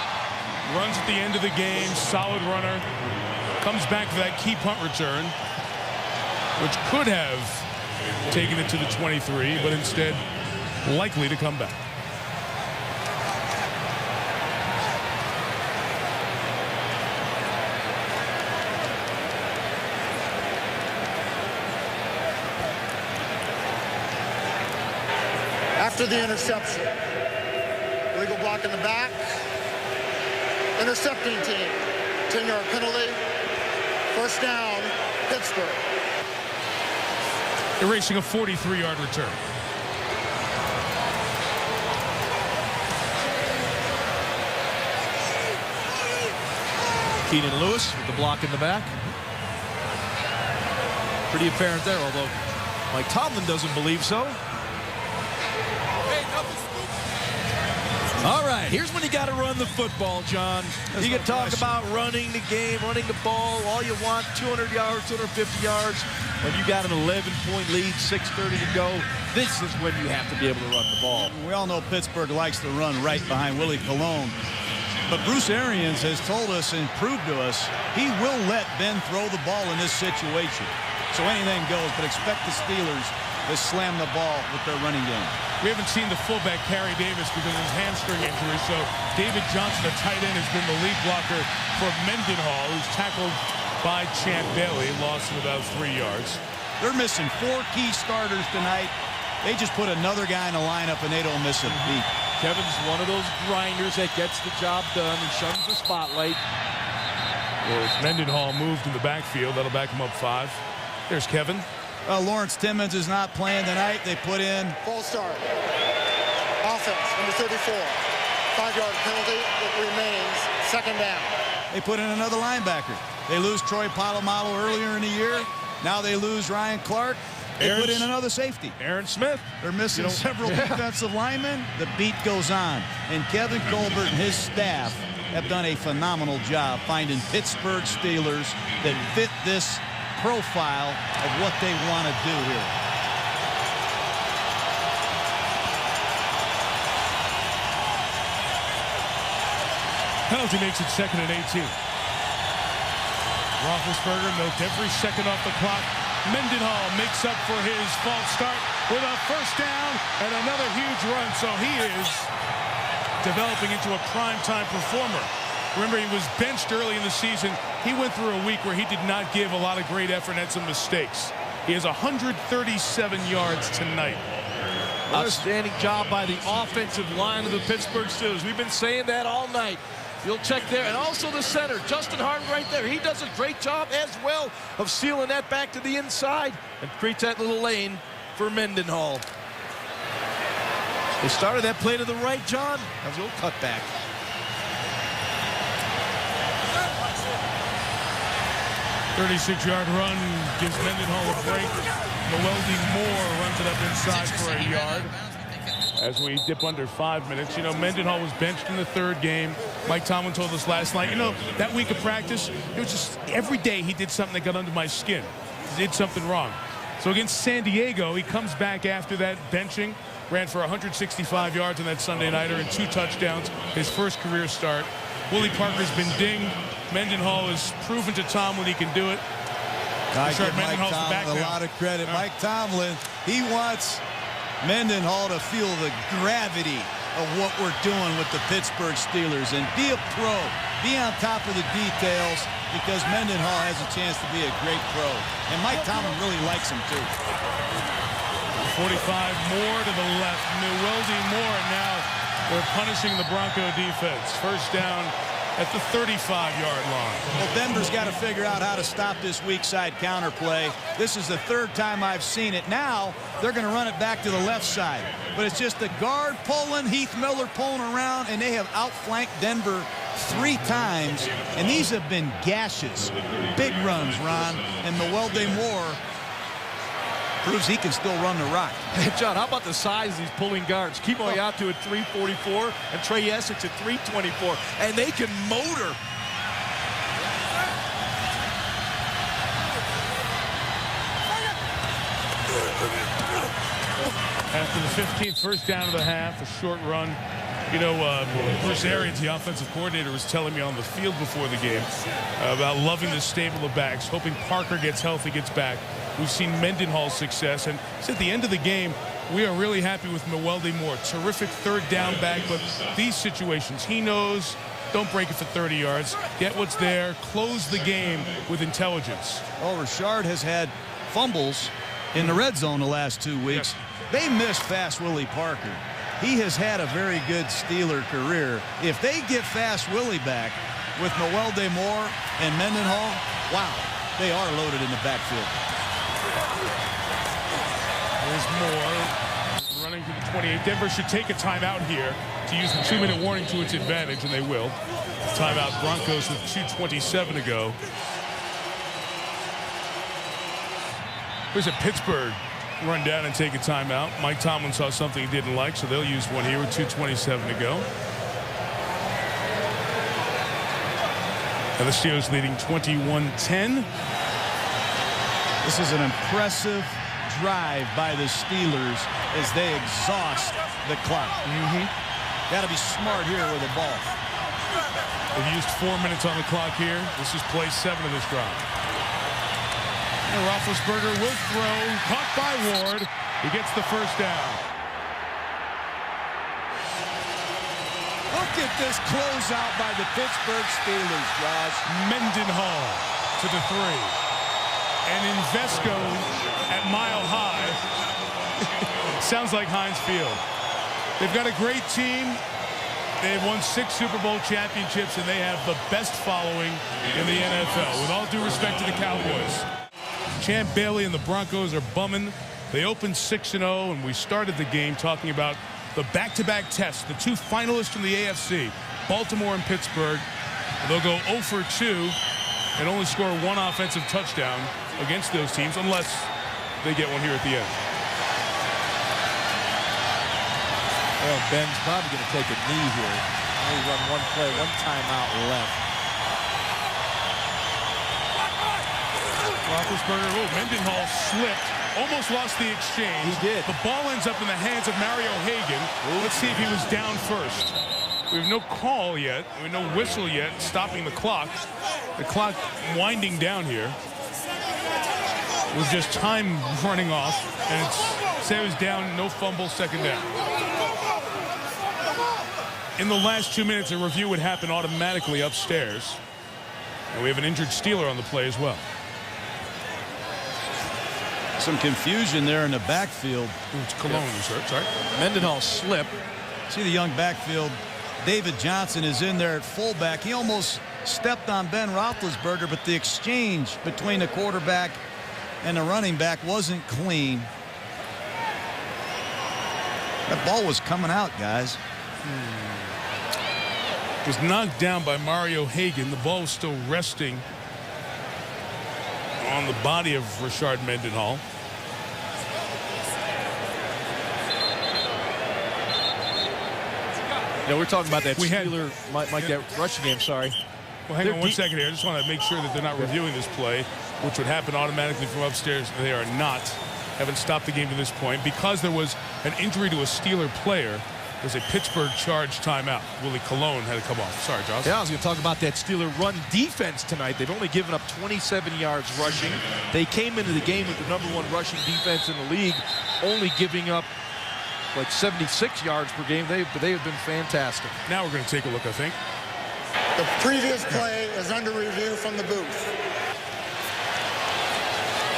Runs at the end of the game. Solid runner. Comes back for that key punt return, which could have taken it to the 23, but instead likely to come back. After the interception, legal block in the back, intercepting team. 10-yard penalty. First down, Pittsburgh. Erasing a 43-yard return. Keenan Lewis with the block in the back. Pretty apparent there, although Mike Tomlin doesn't believe so. All right, here's when you got to run the football, John. You can talk about running the game, running the ball, all you want, 200 yards, 250 yards. When you got an 11-point lead, 6:30 to go, this is when you have to be able to run the ball. We all know Pittsburgh likes to run right behind Willie Colon. But Bruce Arians has told us and proved to us he will let Ben throw the ball in this situation. So anything goes, but expect the Steelers to slam the ball with their running game. We haven't seen the fullback, Carey Davis, because of his hamstring injury. So David Johnson, the tight end, has been the lead blocker for Mendenhall, who's tackled by Champ Bailey, lost of about 3 yards. They're missing 4 key starters tonight. They just put another guy in the lineup, and they don't miss a beat. Kevin's one of those grinders that gets the job done and shuns the spotlight. Well, Mendenhall moved in the backfield. That'll back him up 5. There's Kevin. Lawrence Timmons is not playing tonight. They put in False start. Offense, number 34. 5-yard penalty. It remains second down. They put in another linebacker. They lose Troy Polamalu earlier in the year. Now they lose Ryan Clark. They put in another safety. Aaron Smith. They're missing several defensive linemen. The beat goes on. And Kevin Colbert and his staff have done a phenomenal job finding Pittsburgh Steelers that fit this profile of what they want to do here. Penalty makes it 2nd and 18. Roethlisberger milked every second off the clock. Mendenhall makes up for his false start with a first down and another huge run. So he is developing into a primetime performer. Remember, he was benched early in the season. He went through a week where he did not give a lot of great effort and had some mistakes. He has 137 yards tonight. Outstanding job by the offensive line of the Pittsburgh Steelers. We've been saying that all night. You'll check there. And also the center, Justin Harden right there. He does a great job as well of sealing that back to the inside and creates that little lane for Mendenhall. They started that play to the right, John. That was a little cutback. A 36-yard run gives Mendenhall a break. Noeldy Moore runs it up inside for a yard. As we dip under 5 minutes, you know, Mendenhall was benched in the 3rd game. Mike Tomlin told us last night, you know, that week of practice, it was just every day he did something that got under my skin. He did something wrong. So against San Diego, he comes back after that benching, ran for 165 yards on that Sunday nighter and 2 touchdowns, his first career start. Willie Parker's been dinged. Mendenhall has proven to Tomlin he can do it. I give Mike Tomlin a lot of credit. Mike Tomlin, he wants Mendenhall to feel the gravity of what we're doing with the Pittsburgh Steelers and be a pro, be on top of the details, because Mendenhall has a chance to be a great pro. And Mike Tomlin really likes him too. 45 more to the left. Noeldy Moore, and now they're punishing the Bronco defense. First down at the 35-yard line. Well, Denver's got to figure out how to stop this weak side counter play. This is the 3rd time I've seen it. Now they're going to run it back to the left side. But it's just the guard pulling, Heath Miller pulling around, and they have outflanked Denver 3 times. And these have been gashes. Big runs, Ron. And Noeldy Moore proves he can still run the rock. Hey, John, how about the size of these pulling guards? Kimo Yato at 344 and Trey Essex at 324. And they can motor. After the 15th first down of the half, a short run. You know, Bruce Arians, the offensive coordinator, was telling me on the field before the game about loving the stable of backs, hoping Parker gets healthy, gets back. We've seen Mendenhall's success, and at the end of the game, we are really happy with Noeldy Moore. Terrific 3rd down back, but these situations, he knows, don't break it for 30 yards. Get what's there, close the game with intelligence. Oh, Richard has had fumbles in the red zone the last 2 weeks. Yes. They miss fast Willie Parker. he has had a very good Steeler career. If they get Fast Willie back with Mewelde Moore and Mendenhall, wow, they are loaded in the backfield. There's Moore running to the 28. Denver should take a timeout here to use the 2-minute warning to its advantage, and they will. Timeout, Broncos with 2:27 to go. Here's a Pittsburgh run down and take a timeout. Mike Tomlin saw something he didn't like, so they'll use one here with 2:27 to go. And the Steelers leading 21-10. This is an impressive drive by the Steelers as they exhaust the clock. Got to be smart here with the ball. They've used 4 minutes on the clock here. This is play 7 of this drive. And Roethlisberger will throw. Caught by Ward. He gets the first down. Look at this closeout by the Pittsburgh Steelers, Josh. Mendenhall to the 3. And Invesco at Mile High. Sounds like Heinz Field. They've got a great team. They've won 6 Super Bowl championships, and they have the best following in the NFL. With all due respect to the Cowboys. Champ Bailey and the Broncos are bumming. They opened 6-0, and we started the game talking about the back-to-back tests, the 2 finalists from the AFC, Baltimore and Pittsburgh. They'll go 0 for 2 and only score 1 offensive touchdown against those teams, unless they get one here at the end. Well, Ben's probably going to take a knee here. Only run 1 play, 1 timeout left. Roethlisberger, Mendenhall slipped, almost lost the exchange. He did. The ball ends up in the hands of Mario Hagan. Let's see if he was down first. We have no call yet. We have no whistle yet stopping the clock. The clock winding down here. It was just time running off, and it's say it was down, no fumble, second down. In the last 2 minutes, a review would happen automatically upstairs. And we have an injured Steeler on the play as well. Some confusion there in the backfield. Ooh, it's Cologne, sorry. Mendenhall slip. See the young backfield. David Johnson is in there at fullback. He almost stepped on Ben Roethlisberger, but the exchange between the quarterback and the running back wasn't clean. That ball was coming out, guys. It was knocked down by Mario Hagan. The ball was still resting on the body of Rashard Mendenhall. Yeah, we're talking about that Steeler, Mike, that rushing game, sorry. Well, hang on 1 second here. I just want to make sure that they're not reviewing this play, which would happen automatically from upstairs. They are not. Haven't stopped the game to this point. Because there was an injury to a Steeler player, there's a Pittsburgh charge timeout. Willie Cologne had to come off. Sorry, Josh. Yeah, I was going to talk about that Steeler run defense tonight. They've only given up 27 yards rushing. They came into the game with the #1 rushing defense in the league, only giving up like 76 yards per game. They have been fantastic. Now we're going to take a look, I think. The previous play is under review from the booth.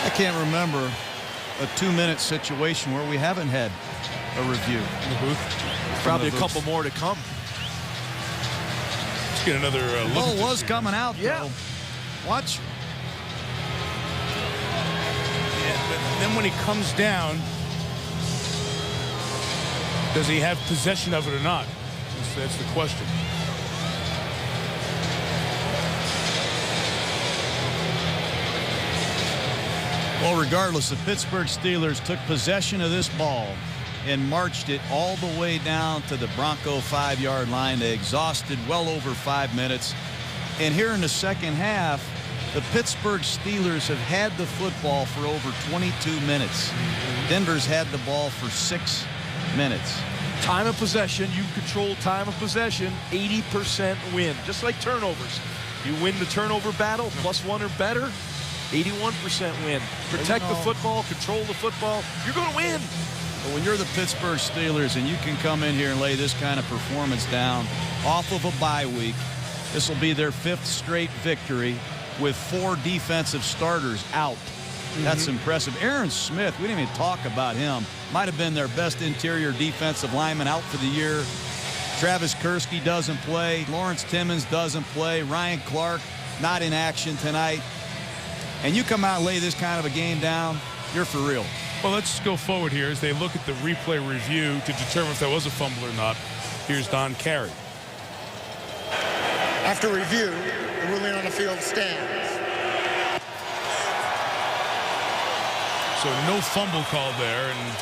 I can't remember a 2-minute situation where we haven't had a review. In the booth. Probably a couple more to come. Let's get another look. Ball at was coming out, yeah. though. Watch. Yeah, but then when he comes down, does he have possession of it or not? That's the question. Well, regardless, the Pittsburgh Steelers took possession of this ball and marched it all the way down to the Bronco 5-yard line. They exhausted well over 5 minutes. And here in the second half, the Pittsburgh Steelers have had the football for over 22 minutes. Denver's had the ball for 6 minutes. Time of possession, you control time of possession, 80% win. Just like turnovers. You win the turnover battle, +1 or better, 81% win. Protect the football, control the football, you're going to win. But when you're the Pittsburgh Steelers and you can come in here and lay this kind of performance down off of a bye week, this will be their 5th straight victory with 4 defensive starters out That's impressive. Aaron Smith, we didn't even talk about him. Might have been their best interior defensive lineman out for the year. Travis Kursky doesn't play. Lawrence Timmons doesn't play. Ryan Clark not in action tonight. And you come out and lay this kind of a game down, you're for real. Well, let's go forward here as they look at the replay review to determine if there was a fumble or not. Here's Don Carey. After review, the ruling on the field stands. So no fumble called there, and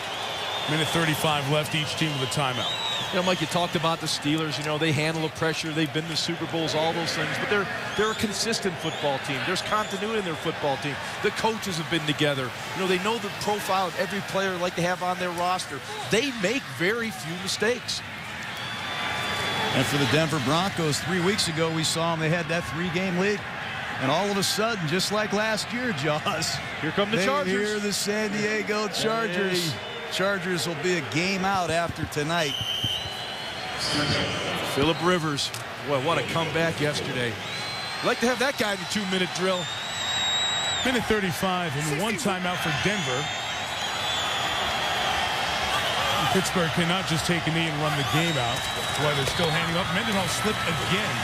minute 35 left, each team with a timeout. You know, Mike, you talked about the Steelers. You know, they handle the pressure. They've been to Super Bowls, all those things. But they're a consistent football team. There's continuity in their football team. The coaches have been together. You know, they know the profile of every player like they have on their roster. They make very few mistakes. And for the Denver Broncos, 3 weeks ago, we saw them. They had that 3-game lead. And all of a sudden, just like last year, Jaws, here come the Chargers. Here are the San Diego Chargers. Hey. Chargers will be a game out after tonight. Phillip Rivers. Boy, what a comeback yesterday. I'd like to have that guy in the 2-minute drill. Minute 35 and one timeout for Denver. Pittsburgh cannot just take a knee and run the game out. That's why they're still handing up. Mendenhall slipped again.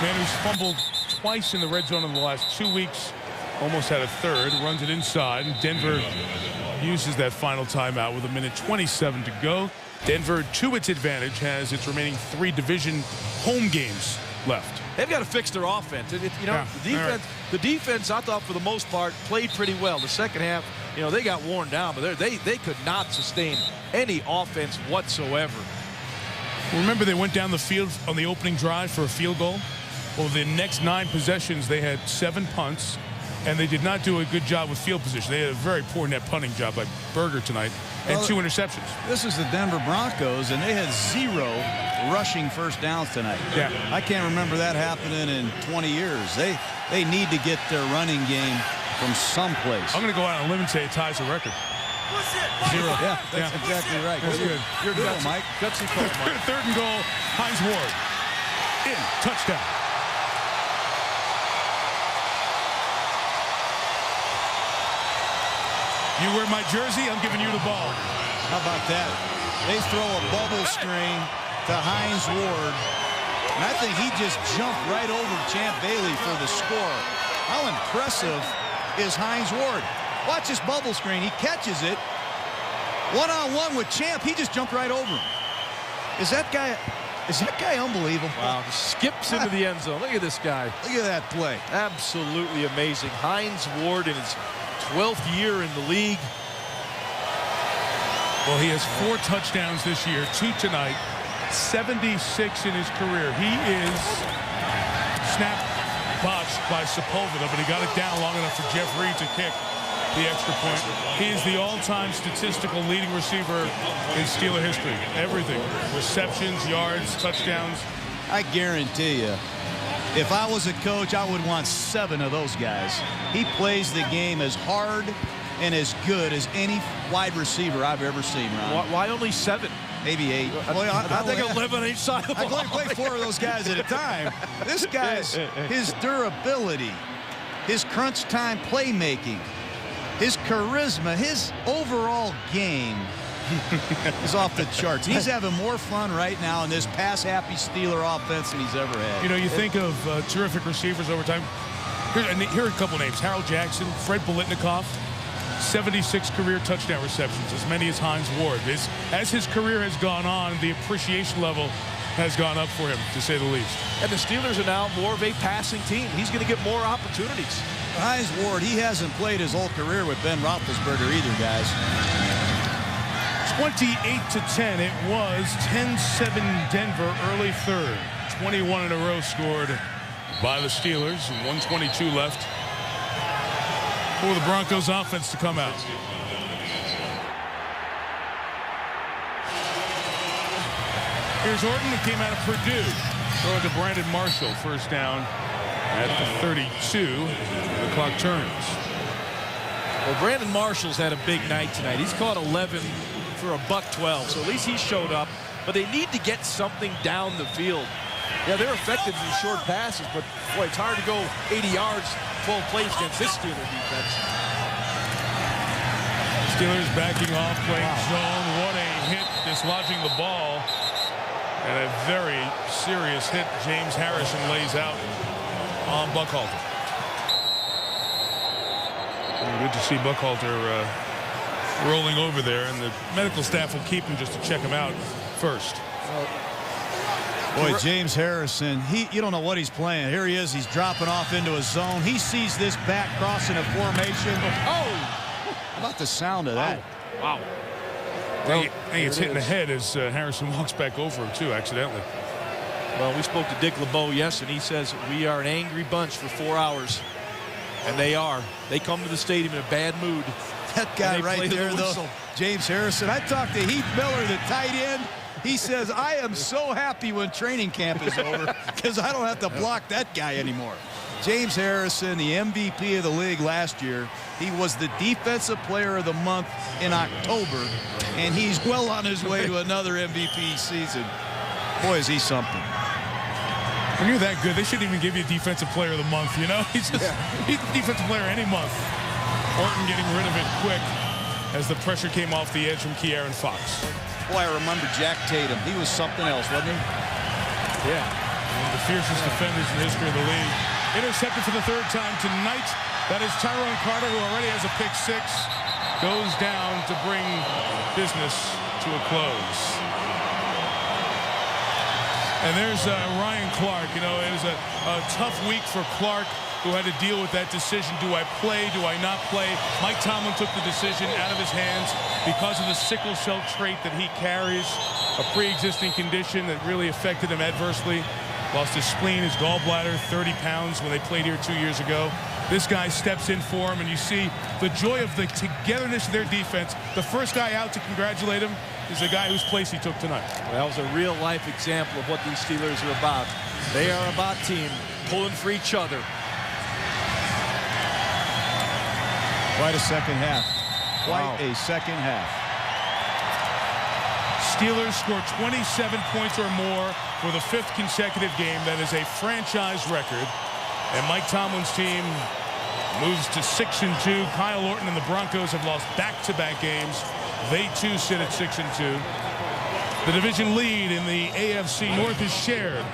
Man who's fumbled twice in the red zone in the last 2 weeks. Almost had a third. Runs it inside. And Denver uses that final timeout with a minute 27 to go. Denver, to its advantage, has its remaining 3 division home games left. They've got to fix their offense. The defense, I thought, for the most part, played pretty well. The second half, you know, they got worn down, but they could not sustain any offense whatsoever. Remember, they went down the field on the opening drive for a field goal? Well, the next 9 possessions, they had 7 punts, and they did not do a good job with field position. They had a very poor net punting job by Berger tonight, and 2 interceptions. This is the Denver Broncos, and they had 0 rushing first downs tonight. Yeah. I can't remember that happening in 20 years. They need to get their running game from someplace. I'm going to go out on a limb and say it ties the record. 0. Yeah, that's exactly right. That's good. You're good, Mike. Gutsy call, Mike. Third and goal, Hines Ward. In, touchdown. You wear my jersey, I'm giving you the ball. How about that? They throw a bubble screen to Hines Ward, and I think he just jumped right over Champ Bailey for the score. How impressive is Hines Ward? Watch this bubble screen. He catches it. One-on-one with Champ. He just jumped right over him. Is that guy unbelievable? Wow, skips into the end zone. Look at this guy. Look at that play. Absolutely amazing. Hines Ward in his 12th year in the league. Well, he has 4 touchdowns this year, 2 tonight, 76 in his career. He is snapped botched by Sepulveda, but he got it down long enough for Jeff Reed to kick the extra point. He is the all-time statistical leading receiver in Steeler history. Everything. Receptions, yards, touchdowns. I guarantee you, if I was a coach, I would want 7 of those guys. He plays the game as hard and as good as any wide receiver I've ever seen, Ron. Why only 7? Maybe 8. I think 11 on each side of the I can only play 4 of those guys at a time. This guy's, his durability, his crunch time playmaking, his charisma, his overall game is off the charts. He's having more fun right now in this pass-happy Steeler offense than he's ever had. You know, you think of terrific receivers over time. Here are a couple names. Harold Jackson, Fred Biletnikoff, 76 career touchdown receptions, as many as Hines Ward. As his career has gone on, the appreciation level has gone up for him, to say the least. And the Steelers are now more of a passing team. He's going to get more opportunities. Hines Ward, he hasn't played his whole career with Ben Roethlisberger either, guys. 28-10. It was 10-7 Denver early third. 21 in a row scored by the Steelers. 122 left for the Broncos offense to come out. Here's Orton, who came out of Purdue. Throwing to Brandon Marshall. First down at the 32. The clock turns. Well, Brandon Marshall's had a big night tonight. He's caught 11 for a $112, so at least he showed up. But they need to get something down the field. Yeah, they're effective in short passes, but boy, it's hard to go 80 yards, 12 plays against this Steeler defense. Steelers backing off, playing zone. What a hit, dislodging the ball. And a very serious hit James Harrison lays out on Buckhalter. Good to see Buckhalter rolling over there, and the medical staff will keep him just to check him out first. Boy, James Harrison, you don't know what he's playing. Here he is. He's dropping off into a zone. He sees this back crossing a formation. Oh! How about the sound of that? Wow. Well, he gets hit in the head as Harrison walks back over him, too, accidentally. Well, we spoke to Dick LeBeau, yes, and he says we are an angry bunch for 4 hours. And they are. They come to the stadium in a bad mood. That guy right there, though, James Harrison. I talked to Heath Miller, the tight end. He says, I am so happy when training camp is over because I don't have to block that guy anymore. James Harrison, the MVP of the league last year. He was the defensive player of the month in October, and he's well on his way to another MVP season. Boy, is he something. When you're that good, they shouldn't even give you defensive player of the month, you know? He's defensive player any month. Orton getting rid of it quick as the pressure came off the edge from Ke'Aaron Fox. Boy, I remember Jack Tatum. He was something else, wasn't he? Yeah. One of the fiercest defenders in the history of the league. Intercepted for the third time tonight. That is Tyrone Carter, who already has a pick six. Goes down to bring business to a close. And there's Ryan Clark. You know, it was a tough week for Clark, who had to deal with that decision. Do I play? Do I not play? Mike Tomlin took the decision out of his hands because of the sickle cell trait that he carries, a pre-existing condition that really affected him adversely. Lost his spleen, his gallbladder, 30 pounds when they played here 2 years ago. This guy steps in for him, and you see the joy of the togetherness of their defense. The first guy out to congratulate him is the guy whose place he took tonight. Well, that was a real-life example of what these Steelers are about. They are about team, pulling for each other. Quite a second half. Quite a second half. Steelers score 27 points or more for the 5th consecutive game. That is a franchise record. And Mike Tomlin's team moves to 6-2. Kyle Orton and the Broncos have lost back-to-back games. They, too, sit at 6-2. The division lead in the AFC North is shared